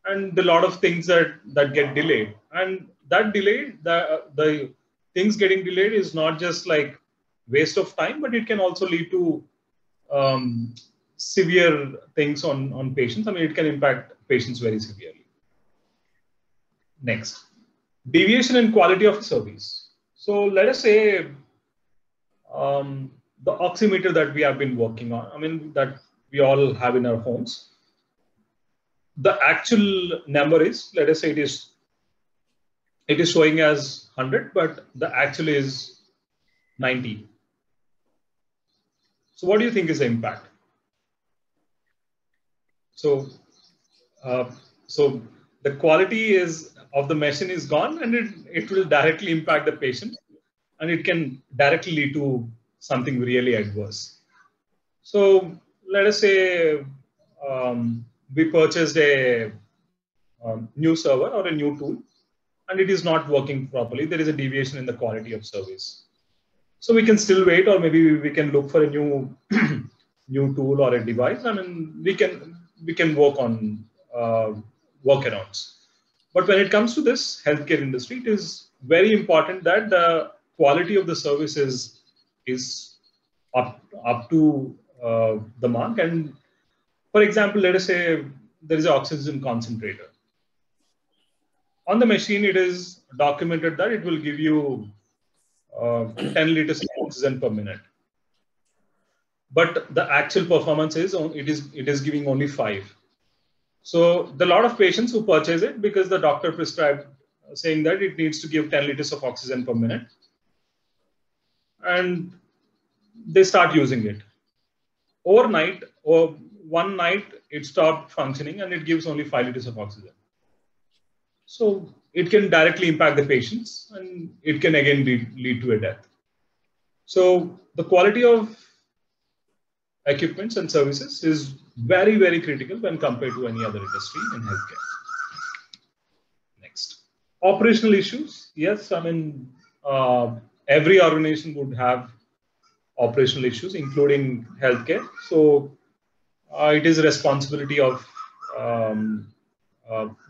and a lot of things that get delayed. And that delay, the things getting delayed is not just like waste of time, but it can also lead to severe things on patients. I mean, it can impact patients very severely. Next, deviation in quality of service. So let us say the oximeter that we have been working on, I mean, that we all have in our homes, the actual number is, let us say it is showing as 100, but the actual is 90. So what do you think is the impact? So the quality of the machine is gone, and it will directly impact the patient, and it can directly lead to something really adverse. So let us say we purchased a new server or a new tool, and it is not working properly. There is a deviation in the quality of service. So we can still wait, or maybe we can look for a new new tool or a device. I mean, we can work on workarounds. But when it comes to this healthcare industry, it is very important that the quality of the service is up to the mark. And for example, let us say there is an oxygen concentrator. On the machine, it is documented that it will give you 10 liters of oxygen per minute. But the actual performance is it is giving only 5. So the lot of patients who purchase it because the doctor prescribed saying that it needs to give 10 liters of oxygen per minute, and they start using it. Overnight or one night, it stopped functioning and it gives only 5 liters of oxygen. So it can directly impact the patients, and it can again lead to a death. So the quality of equipments and services is very, very critical when compared to any other industry in healthcare. Next, operational issues. Yes, I mean, every organization would have operational issues, including healthcare. So it is a responsibility of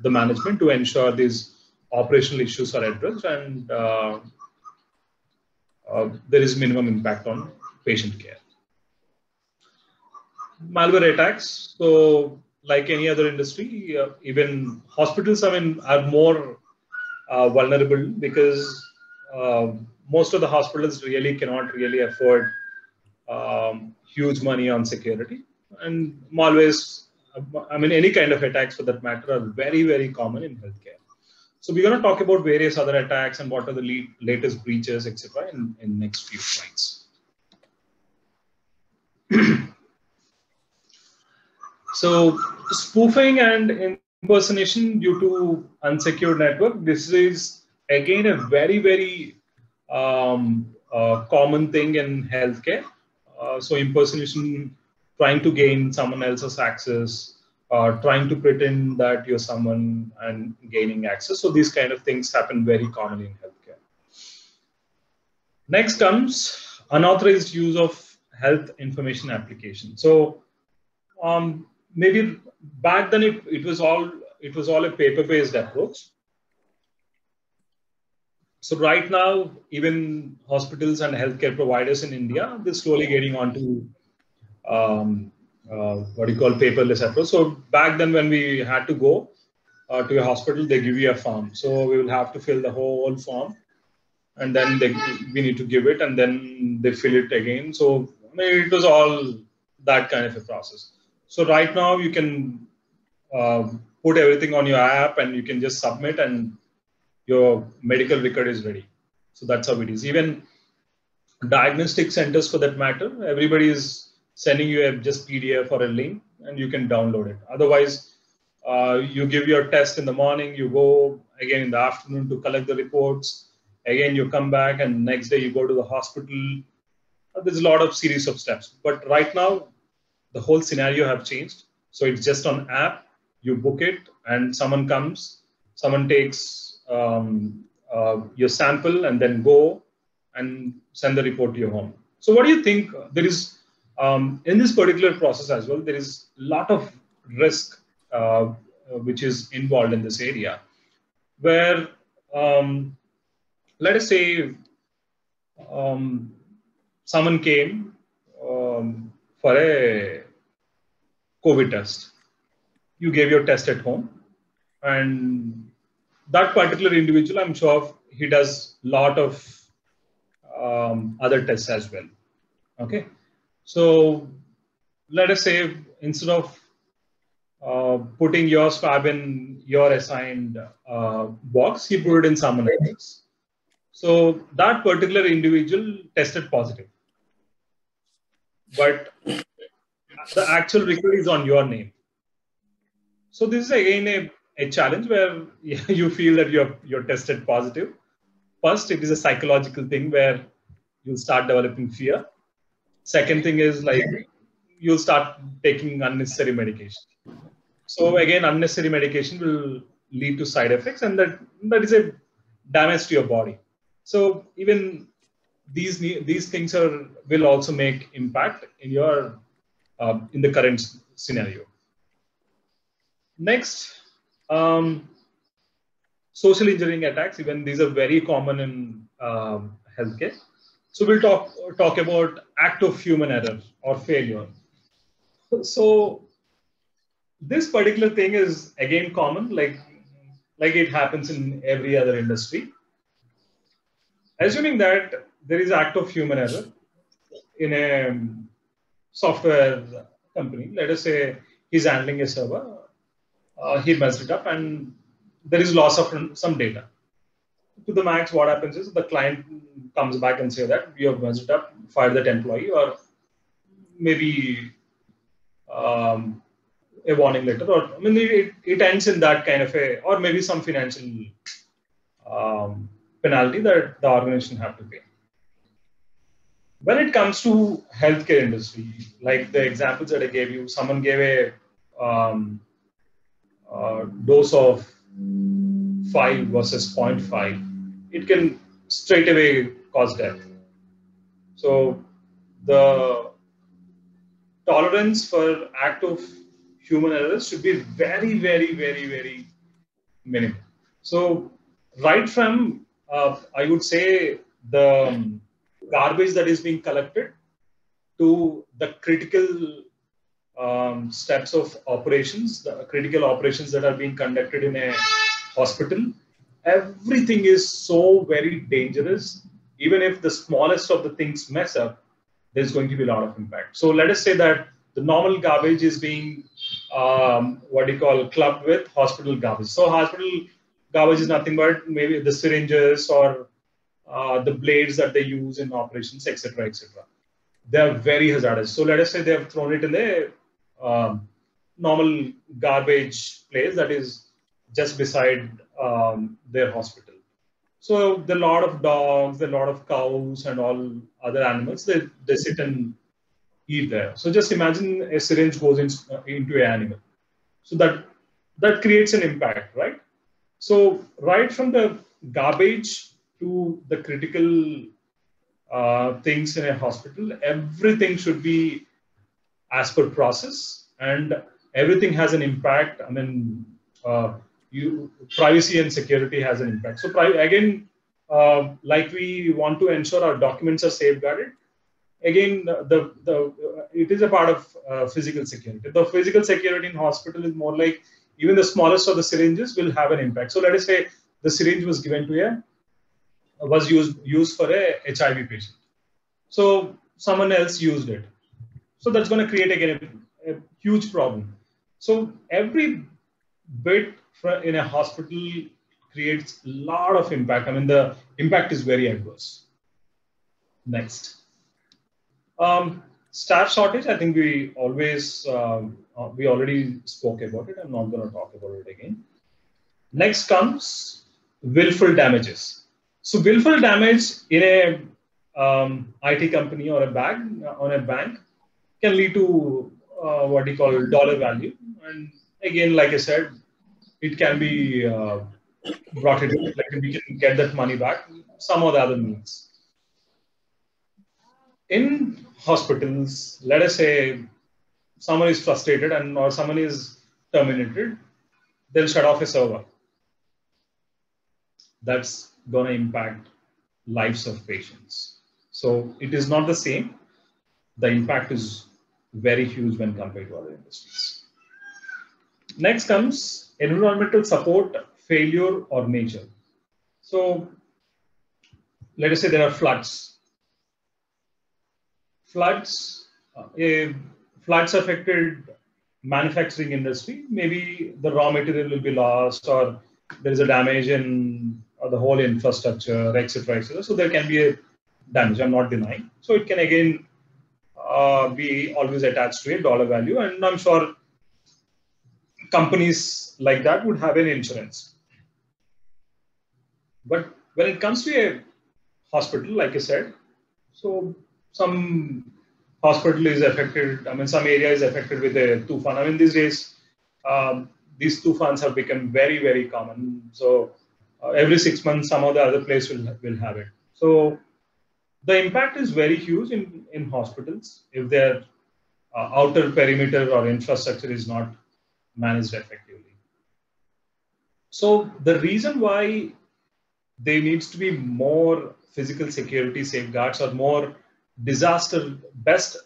the management to ensure these operational issues are addressed and there is minimum impact on patient care. Malware attacks. So like any other industry, even hospitals, are more vulnerable because most of the hospitals really cannot really afford huge money on security, and malwares, any kind of attacks for that matter, are very, very common in healthcare. So we're going to talk about various other attacks and what are the latest breaches, etc. in next few slides. So spoofing and impersonation due to unsecured network. This is again a very, very common thing in healthcare. So impersonation, trying to gain someone else's access, trying to pretend that you're someone and gaining access. So these kind of things happen very commonly in healthcare. Next comes unauthorized use of health information application. So maybe back then it was all a paper-based approach. So right now, even hospitals and healthcare providers in India, they're slowly getting onto what you call paperless approach. So back then, when we had to go to a hospital, they give you a form. So we will have to fill the whole form, and then we need to give it, and then they fill it again. So it was all that kind of a process. So right now, you can put everything on your app, and you can just submit, and your medical record is ready. So that's how it is. Even diagnostic centers, for that matter, everybody is sending you just PDF or a link, and you can download it. Otherwise, you give your test in the morning, you go again in the afternoon to collect the reports. Again, you come back, and next day you go to the hospital. There's a lot of series of steps. But right now, the whole scenario have changed. So it's just on app, you book it, and someone comes, someone takes your sample, and then go and send the report to your home. So what do you think? There is, in this particular process as well, there is a lot of risk which is involved in this area, where let us say someone came for a COVID test. You gave your test at home, and that particular individual, I'm sure he does a lot of other tests as well. Okay, so let us say instead of putting your swab in your assigned box, he put it in someone else's. So that particular individual tested positive, but the actual record is on your name. So this is again a challenge where you feel that you're tested positive. First, it is a psychological thing where you'll start developing fear. Second thing is like you'll start taking unnecessary medication. So again, unnecessary medication will lead to side effects, and that is a damage to your body. So even these things will also make impact in your in the current scenario. Next, social engineering attacks. Even these are very common in healthcare. So we'll talk about act of human error or failure. So this particular thing is again common, like it happens in every other industry. Assuming that there is act of human error in a software company, let us say he's handling a server, he messed it up, and there is loss of some data. To the max, what happens is the client comes back and say that you have messed it up, fire that employee, or maybe a warning letter, or it ends in that kind of a, or maybe some financial penalty that the organization have to pay. When it comes to healthcare industry, like the examples that I gave you, someone gave a dose of 5 versus 0.5, it can straight away cause death. So the tolerance for act of human errors should be very, very, very, very minimal. So right from, I would say, the garbage that is being collected to the critical steps of operations, the critical operations that are being conducted in a hospital, everything is so very dangerous. Even if the smallest of the things mess up, there's going to be a lot of impact. So let us say that the normal garbage is being, clubbed with hospital garbage. So hospital garbage is nothing but maybe the syringes or the blades that they use in operations, etc., etc. They are very hazardous. So let us say they have thrown it in the normal garbage place that is just beside their hospital. So there are a lot of dogs, there are a lot of cows and all other animals, they sit and eat there. So just imagine a syringe goes into an animal. So that creates an impact, right? So right from the garbage to the critical things in a hospital, everything should be as per process, and everything has an impact. I mean, privacy and security has an impact. So again, like we want to ensure our documents are safeguarded. Again, it is a part of physical security. The physical security in hospital is more like even the smallest of the syringes will have an impact. So let us say the syringe was given to was used for a HIV patient. So someone else used it. So that's going to create again a huge problem. So every bit in a hospital creates a lot of impact. I mean, the impact is very adverse. Next. Staff shortage, I think we already spoke about it. I'm not going to talk about it again. Next comes willful damages. So willful damage in a IT company or a bank can lead to dollar value. And again, like I said, it can be brought into it, like we can get that money back, some or the other means. In hospitals, let us say someone is frustrated or someone is terminated, they'll shut off a server. That's going to impact lives of patients. So it is not the same. The impact is very huge when compared to other industries. Next comes environmental support, failure or nature. So let us say there are floods. Floods affected manufacturing industry. Maybe the raw material will be lost, or there is a damage in the whole infrastructure, etc., etc. So there can be a damage. I'm not denying. So it can again be always attached to a dollar value, and I'm sure companies like that would have an insurance. But when it comes to a hospital, like I said, so some hospital is affected. I mean, some area is affected with a tufan. I mean, these days, these tufans have become very, very common. So every 6 months, some of the other place will have it. So the impact is very huge in hospitals if their outer perimeter or infrastructure is not managed effectively. So the reason why there needs to be more physical security safeguards or more best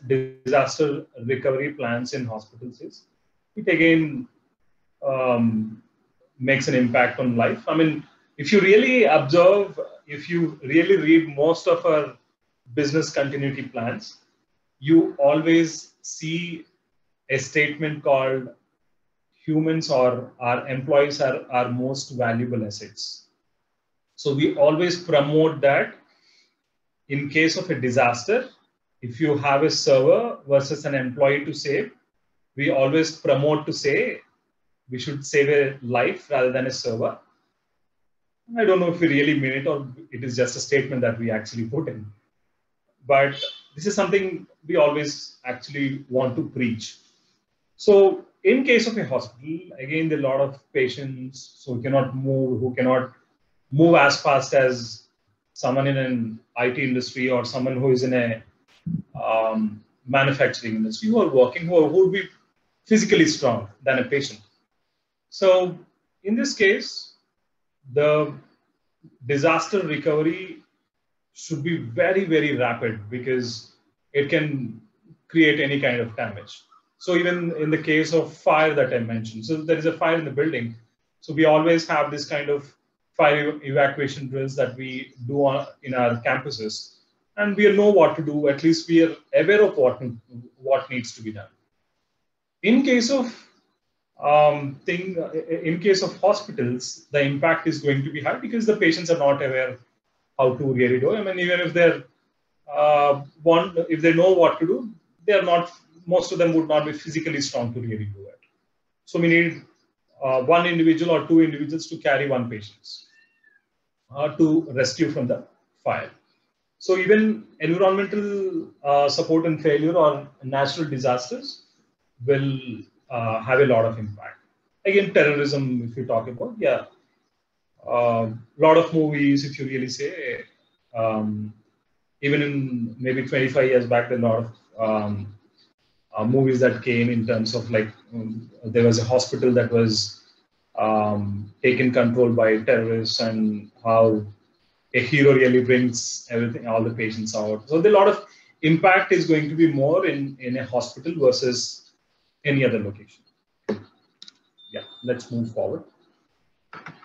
disaster recovery plans in hospitals is it again makes an impact on life. I mean, if you really observe, if you really read most of our business continuity plans, you always see a statement called humans or our employees are our most valuable assets. So we always promote that in case of a disaster, if you have a server versus an employee to save, we always promote to say we should save a life rather than a server. I don't know if we really mean it or it is just a statement that we actually put in. But this is something we always actually want to preach. So in case of a hospital, again, there are a lot of patients who cannot move as fast as someone in an IT industry or someone who is in a manufacturing industry who are working, who would be physically strong than a patient. So in this case, the disaster recovery should be very, very rapid because it can create any kind of damage. So even in the case of fire that I mentioned, so there is a fire in the building. So we always have this kind of fire evacuation drills that we do in our campuses. And we know what to do, at least we are aware of what needs to be done. In case of in case of hospitals, the impact is going to be high because the patients are not aware how to really do. I mean, even if they're if they know what to do, they are not. Most of them would not be physically strong to really do it. So we need one individual or two individuals to carry one patient to rescue from the fire. So even environmental support and failure or natural disasters will have a lot of impact. Again, terrorism, if you talk about, yeah, a lot of movies, if you really say, even in maybe 25 years back, there are a lot of movies that came in terms of like, there was a hospital that was taken control by terrorists and how a hero really brings everything, all the patients out. So a lot of impact is going to be more in a hospital versus any other location. Yeah, let's move forward.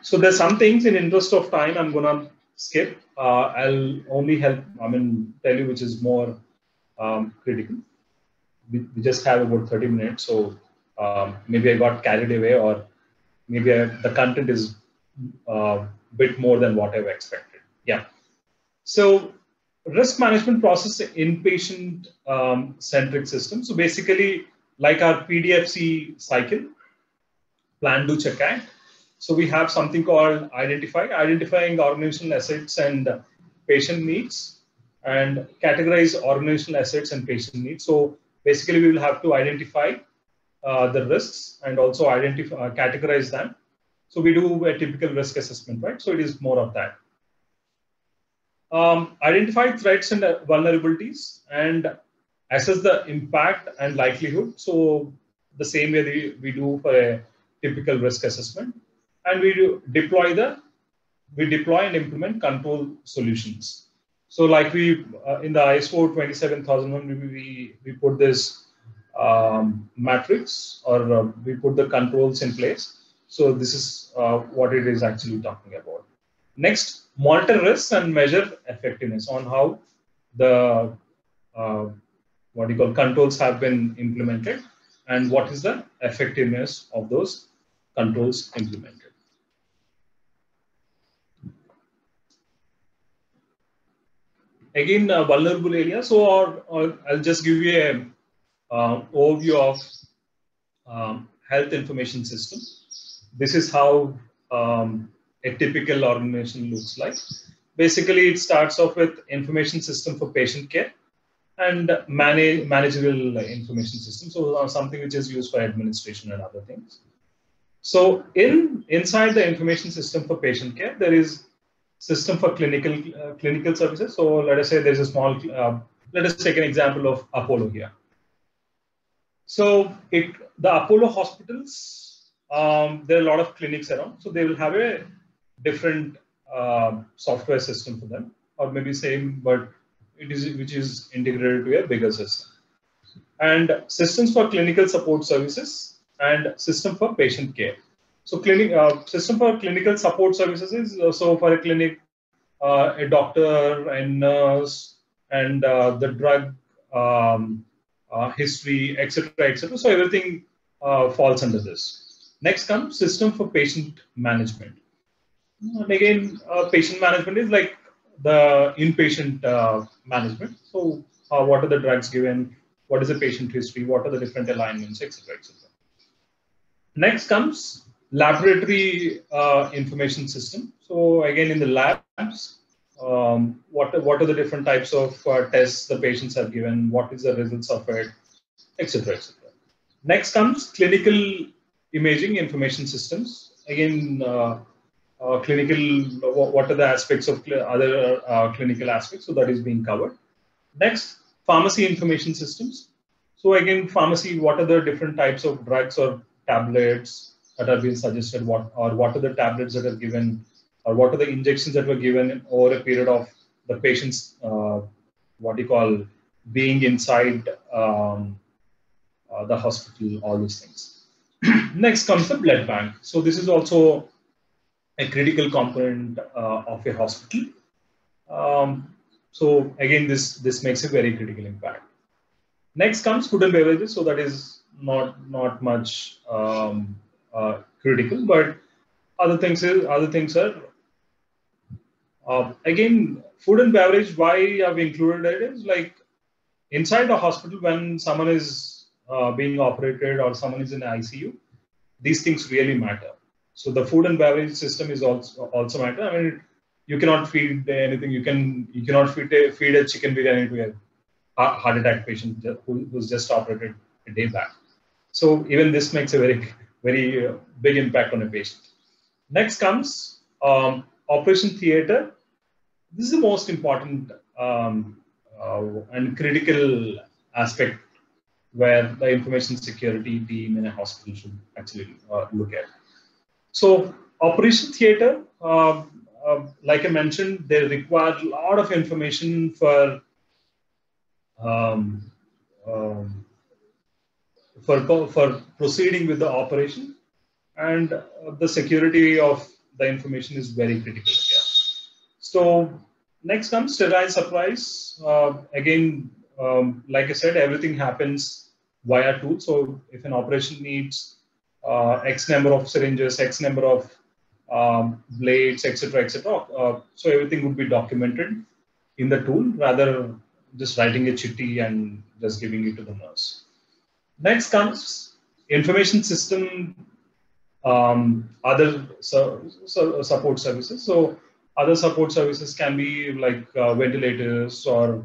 So there's some things in interest of time I'm gonna skip. I'll only tell you which is more critical. We just have about 30 minutes, so maybe I got carried away, or maybe the content is a bit more than what I've expected. Yeah. So risk management process inpatient centric system. So basically, like our PDFC cycle, plan, do, check, act. So we have something called identifying organizational assets and patient needs, and categorize organizational assets and patient needs. So basically, we will have to identify the risks and also categorize them. So we do a typical risk assessment, right? So it is more of that. Identify threats and vulnerabilities and assess the impact and likelihood. So the same way we do for a typical risk assessment, and we deploy and implement control solutions. So like in the ISO 27001, we put this matrix, or we put the controls in place. So this is what it is actually talking about. Next, monitor risks and measure effectiveness on how the controls have been implemented and what is the effectiveness of those controls implemented. Again, vulnerable area. So I'll just give you a overview of health information system. This is how a typical organization looks like. Basically, it starts off with information system for patient care and managerial information system. So something which is used for administration and other things. So inside the information system for patient care, there is system for clinical services. So let us say there's a small, let us take an example of Apollo here. So the Apollo hospitals, there are a lot of clinics around. So they will have a different software system for them, or maybe same, but which is integrated to a bigger system. And systems for clinical support services and system for patient care. So system for clinical support services is so for a clinic, a doctor and nurse and the drug history, etc., etc. So everything falls under this. Next comes system for patient management. And again, patient management is like the inpatient management. So what are the drugs given? What is the patient history? What are the different alignments, etc., etc. Next comes laboratory information system. So again, in the labs, what are the different types of tests the patients have given? What is the results of it, etc., etc. Next comes clinical imaging information systems. Again, clinical, what are the aspects of other clinical aspects? So that is being covered. Next, Pharmacy information systems. So again, pharmacy, what are the different types of drugs or tablets that are being suggested, what are the tablets that are given, or what are the injections that were given over a period of the patient's, being inside the hospital, all these things. Next comes the blood bank. So this is also a critical component of a hospital. So again, this makes a very critical impact. Next comes food and beverages. So that is not much critical, but other things are again, food and beverage. Why I've included it is like inside the hospital when someone is being operated or someone is in ICU, these things really matter. So the food and beverage system is also matter. I mean, you cannot feed anything. You cannot feed a chicken biryani to a heart attack patient who's just operated a day back. So even this makes a very big impact on a patient. Next comes operation theater. This is the most important and critical aspect where the information security team in a hospital should actually look at. So operation theater, like I mentioned, they require a lot of information for proceeding with the operation, and the security of the information is very critical here. So next comes sterile supplies. Again, like I said, everything happens via tool. So if an operation needs X number of syringes, X number of blades, etc., so everything would be documented in the tool rather just writing a chitty and just giving it to the nurse. Next comes information system, other support services. So other support services can be like ventilators or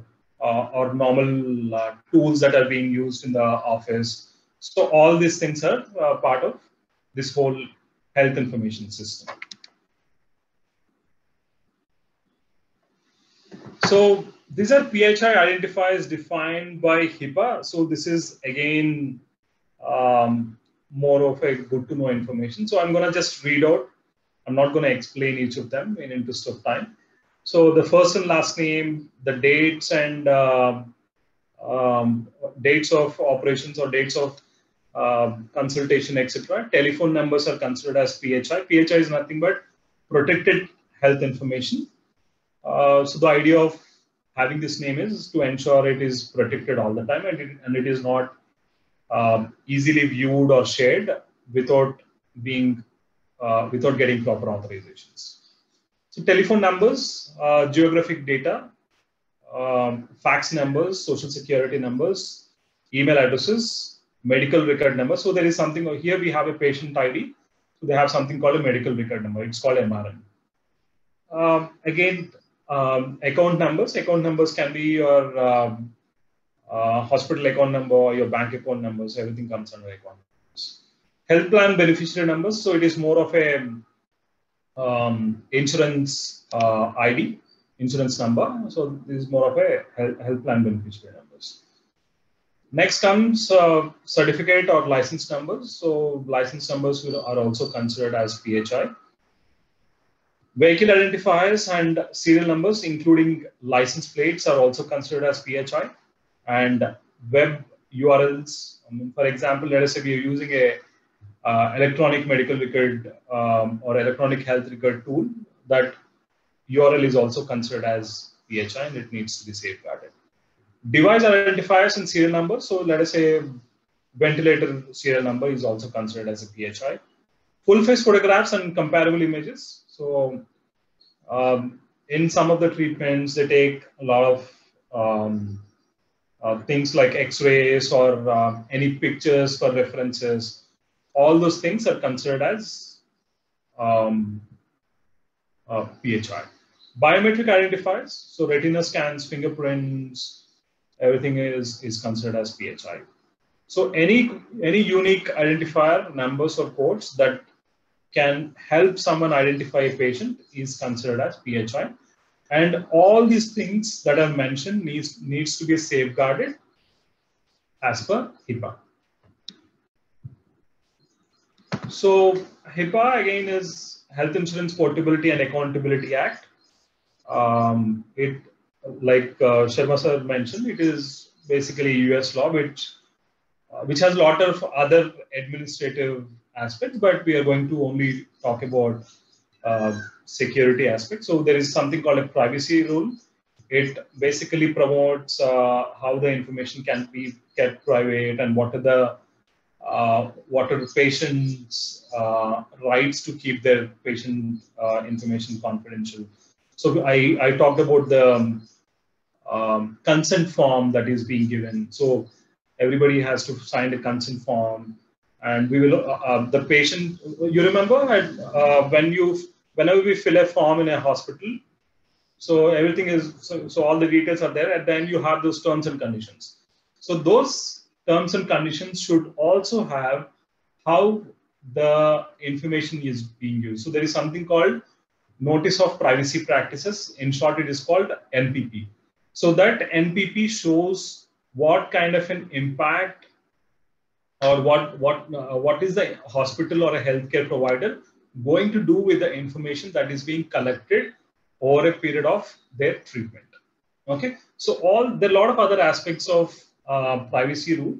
normal tools that are being used in the office. So all these things are part of this whole health information system. So these are PHI identifiers defined by HIPAA. So this is again more of a good to know information. So I'm going to just read out. I'm not going to explain each of them in interest of time. So the first and last name, the dates and dates of operations or dates of consultation, etc. Telephone numbers are considered as PHI. PHI is nothing but protected health information. So the idea of having this name is to ensure it is protected all the time and it is not easily viewed or shared without being without getting proper authorizations. So telephone numbers, geographic data, fax numbers, social security numbers, email addresses, medical record number. So there is something here. We have a patient ID. So they have something called a medical record number. It's called MRN. Again, account numbers. Account numbers can be your hospital account number or your bank account numbers. Everything comes under account numbers. Health plan beneficiary numbers. So it is more of a insurance ID, insurance number. So this is more of a health plan beneficiary numbers. Next comes certificate or license numbers. So license numbers are also considered as PHI. Vehicle identifiers and serial numbers, including license plates, are also considered as PHI. And web URLs, for example, let us say we are using a electronic medical record or electronic health record tool, that URL is also considered as PHI and it needs to be safeguarded. Device identifiers and serial numbers. So let us say ventilator serial number is also considered as a PHI. Full face photographs and comparable images. So in some of the treatments, they take a lot of things like X-rays or any pictures for references. All those things are considered as PHI. Biometric identifiers, so retina scans, fingerprints, everything is considered as PHI. So any unique identifier, numbers or codes that can help someone identify a patient is considered as PHI. And all these things that I've mentioned needs to be safeguarded as per HIPAA. So HIPAA again is Health Insurance Portability and Accountability Act. It, like Sharma sir mentioned, it is basically US law, which has a lot of other administrative aspects, but we are going to only talk about security aspects. So there is something called a privacy rule. It basically promotes how the information can be kept private and what are the patients' rights to keep their patient information confidential. So I talked about the consent form that is being given. So everybody has to sign a consent form, and we will the patient. You remember whenever we fill a form in a hospital, so everything is so all the details are there, and then you have those terms and conditions. So those terms and conditions should also have how the information is being used. So there is something called Notice of Privacy Practices. In short, it is called NPP. So that NPP shows what kind of an impact or what is the hospital or a healthcare provider going to do with the information that is being collected over a period of their treatment. Okay, so there are a lot of other aspects of privacy rule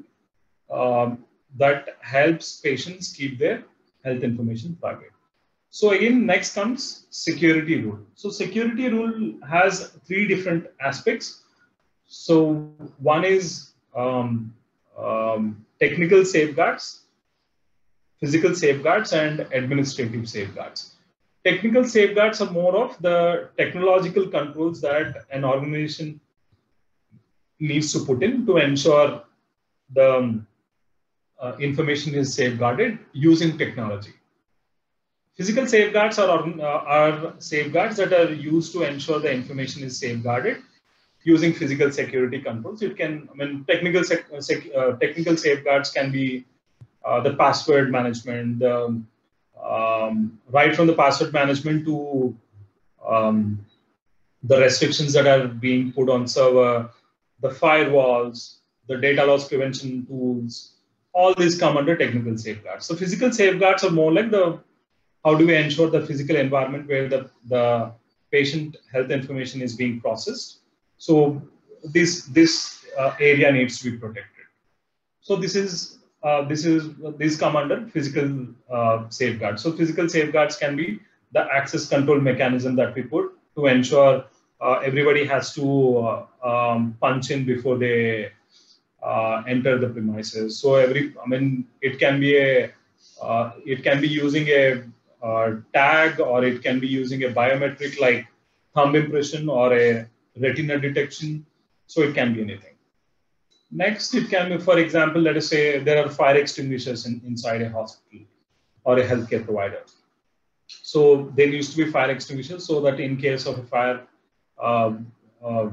that helps patients keep their health information private. So again, next comes security rule. So security rule has three different aspects. So one is technical safeguards, physical safeguards, and administrative safeguards. Technical safeguards are more of the technological controls that an organization needs to put in to ensure the information is safeguarded using technology. Physical safeguards are safeguards that are used to ensure the information is safeguarded using physical security controls. It can, technical safeguards can be the password management, right from the password management to the restrictions that are being put on server, the firewalls, the data loss prevention tools, all these come under technical safeguards. So physical safeguards are more like how do we ensure the physical environment where the patient health information is being processed. So this area needs to be protected. So these come under physical safeguards. So physical safeguards can be the access control mechanism that we put to ensure everybody has to punch in before they enter the premises. So it can be using a tag, or it can be using a biometric like thumb impression or a retina detection. So it can be anything. Next, it can be, for example, let us say there are fire extinguishers inside a hospital or a healthcare provider. So there used to be fire extinguishers so that in case of a fire,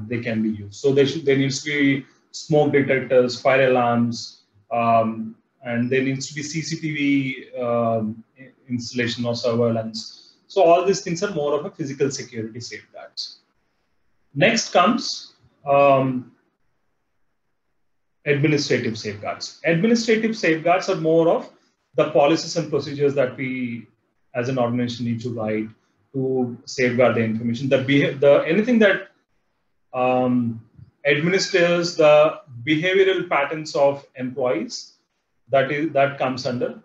they can be used. So there needs to be smoke detectors, fire alarms, and there needs to be CCTV installation or surveillance. So all these things are more of a physical security safeguards. Next comes administrative safeguards. Administrative safeguards are more of the policies and procedures that we as an organization need to write to safeguard the information. Anything that administers the behavioral patterns of employees, that comes under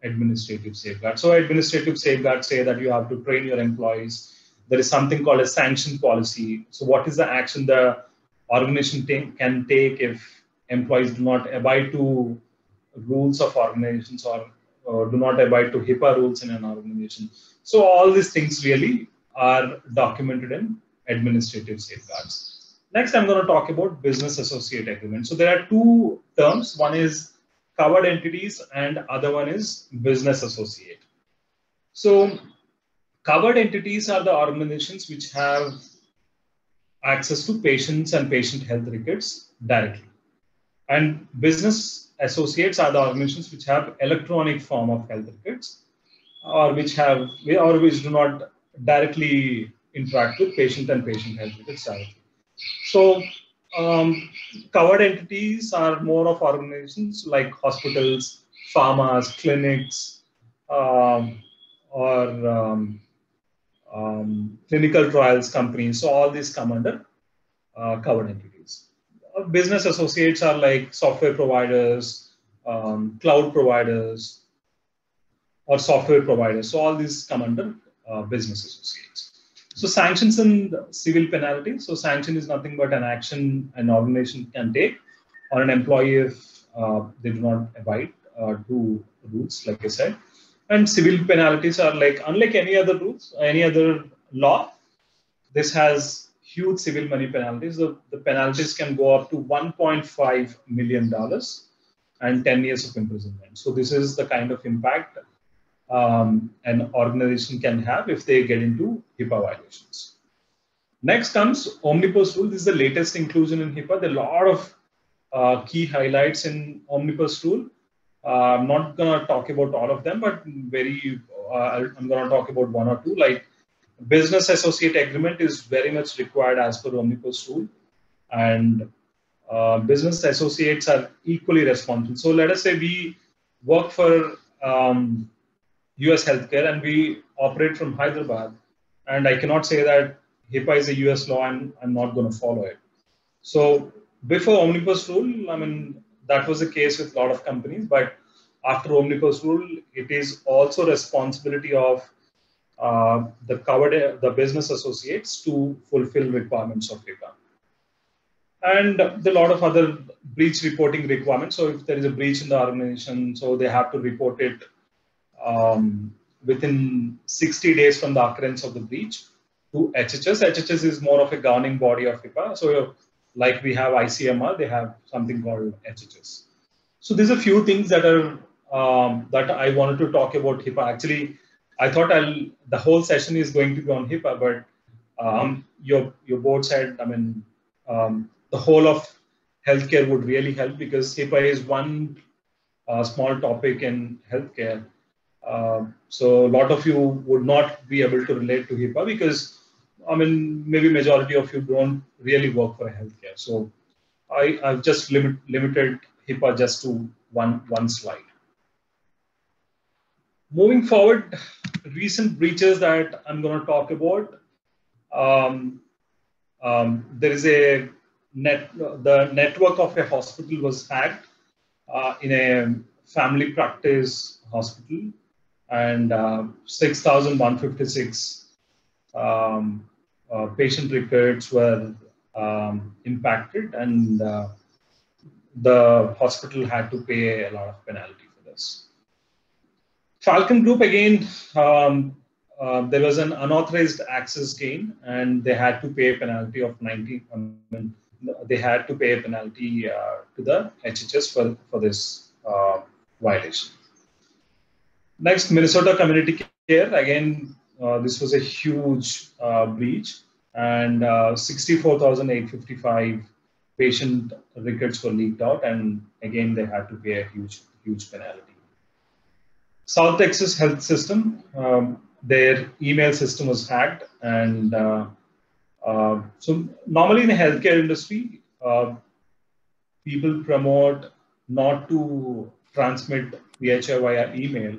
administrative safeguards. So administrative safeguards say that you have to train your employees. There is something called a sanction policy. So what is the action the organization can take if employees do not abide to rules of organizations or do not abide to HIPAA rules in an organization. So all these things really are documented in administrative safeguards. Next, I'm going to talk about business associate agreement. So there are two terms. One is covered entities and other one is business associate. So covered entities are the organizations which have access to patients and patient health records directly. And business associates are the organizations which have electronic form of health records or which do not directly interact with patient and patient health records directly. So covered entities are more of organizations like hospitals, pharmas, clinics, or clinical trials companies. So all these come under covered entities. Business associates are like software providers, cloud providers, or software providers. So all these come under business associates. So sanctions and civil penalties. So sanction is nothing but an action an organization can take on an employee if they do not abide to rules, like I said. And civil penalties are like, unlike any other rules, any other law, this has huge civil money penalties. The penalties can go up to $1.5 million and 10 years of imprisonment. So this is the kind of impact an organization can have if they get into HIPAA violations. Next comes Omnibus rule. This is the latest inclusion in HIPAA. There are a lot of key highlights in Omnibus rule. I'm not going to talk about all of them, but I'm going to talk about one or two. Like business associate agreement is very much required as per Omnibus rule, and business associates are equally responsible. So let us say we work for US healthcare and we operate from Hyderabad, and I cannot say that HIPAA is a US law and I'm not going to follow it. So before Omnibus rule, I mean, that was the case with a lot of companies, but after Omnibus rule, it is also responsibility of the business associates to fulfill requirements of HIPAA. And there are a lot of other breach reporting requirements. So if there is a breach in the organization, so they have to report it within 60 days from the occurrence of the breach to HHS. HHS is more of a governing body of HIPAA. So like we have ICMR, they have something called HHS. So there's a few things that are that I wanted to talk about HIPAA. Actually, I thought the whole session is going to be on HIPAA, but your board said, I mean, the whole of healthcare would really help because HIPAA is one small topic in healthcare. So a lot of you would not be able to relate to HIPAA because, I mean, maybe majority of you don't really work for healthcare. So I've just limited HIPAA just to one slide. Moving forward, recent breaches that I'm going to talk about. There is the network of a hospital was hacked in a family practice hospital, and 6,156 patient records were impacted, and the hospital had to pay a lot of penalty for this. Falcon Group, again, there was an unauthorized access gain, and they had to pay a penalty of 90. They had to pay a penalty to the HHS for this violation. Next, Minnesota Community Care. Again, this was a huge breach, and 64,855 patient records were leaked out, and again, they had to pay a huge penalty. South Texas Health System, their email system was hacked, and so normally in the healthcare industry, people promote not to transmit PHI via email.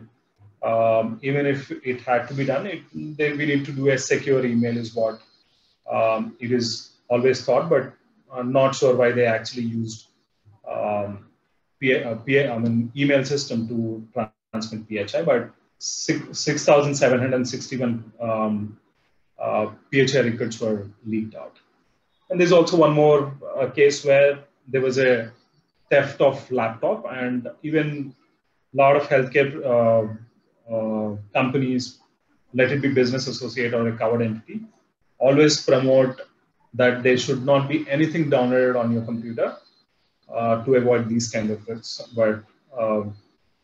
Even if it had to be done, we need to do a secure email is what it is always thought, but I'm not sure why they actually used email system to transmit PHI, but 6,761 PHI records were leaked out. And there's also one more case where there was a theft of laptop, and even a lot of healthcare companies, let it be business associate or a covered entity, always promote that there should not be anything downloaded on your computer to avoid these kind of risks, but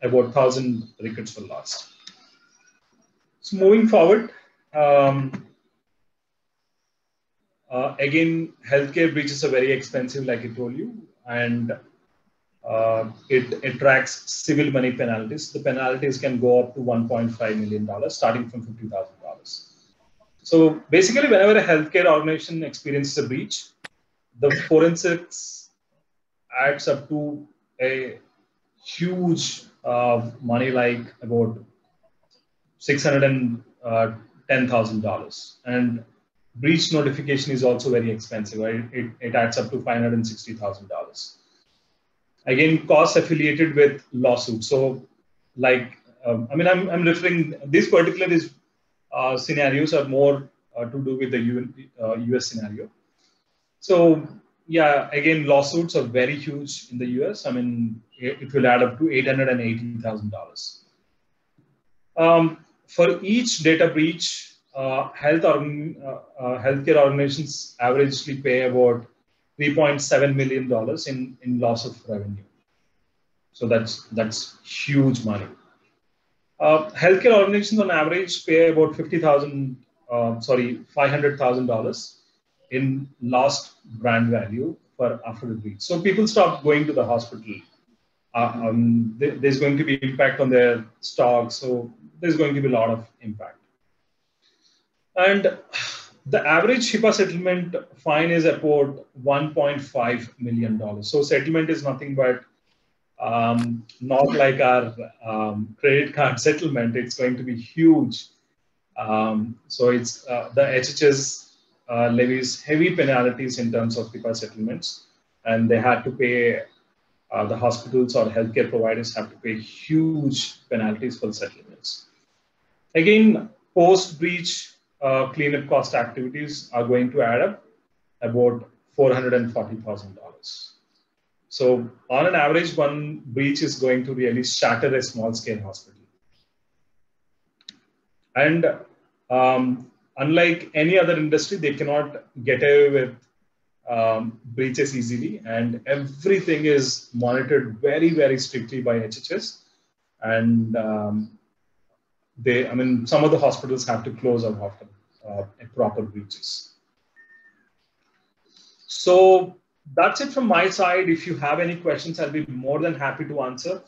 about 1,000 records were lost. So moving forward, again, healthcare breaches are very expensive, like I told you, and it attracts civil money penalties. The penalties can go up to $1.5 million, starting from $50,000. So basically, whenever a healthcare organization experiences a breach, the forensics adds up to a huge money, like about $610,000. And breach notification is also very expensive, right? It adds up to $560,000. Again, costs affiliated with lawsuits. So, like, I'm referring, these particular scenarios are more to do with the US scenario. So, yeah, again, lawsuits are very huge in the US. I mean, it will add up to $880,000. For each data breach, healthcare organizations averagely pay about $3.7 million in loss of revenue. So that's huge money. Healthcare organizations on average pay about $500,000 in lost brand value after the breach. So people stop going to the hospital. There's going to be impact on their stocks. So there's going to be a lot of impact. And the average HIPAA settlement fine is about $1.5 million. So settlement is nothing but not like our credit card settlement. It's going to be huge. So it's the HHS levies heavy penalties in terms of HIPAA settlements, and they had to pay. The hospitals or healthcare providers have to pay huge penalties for settlements. Again, post-breach cleanup cost activities are going to add up about $440,000. So on an average, one breach is going to really shatter a small-scale hospital. And unlike any other industry, they cannot get away with breaches easily, and everything is monitored very, very strictly by HHS. And some of the hospitals have to close out after proper breaches. So that's it from my side. If you have any questions, I'll be more than happy to answer.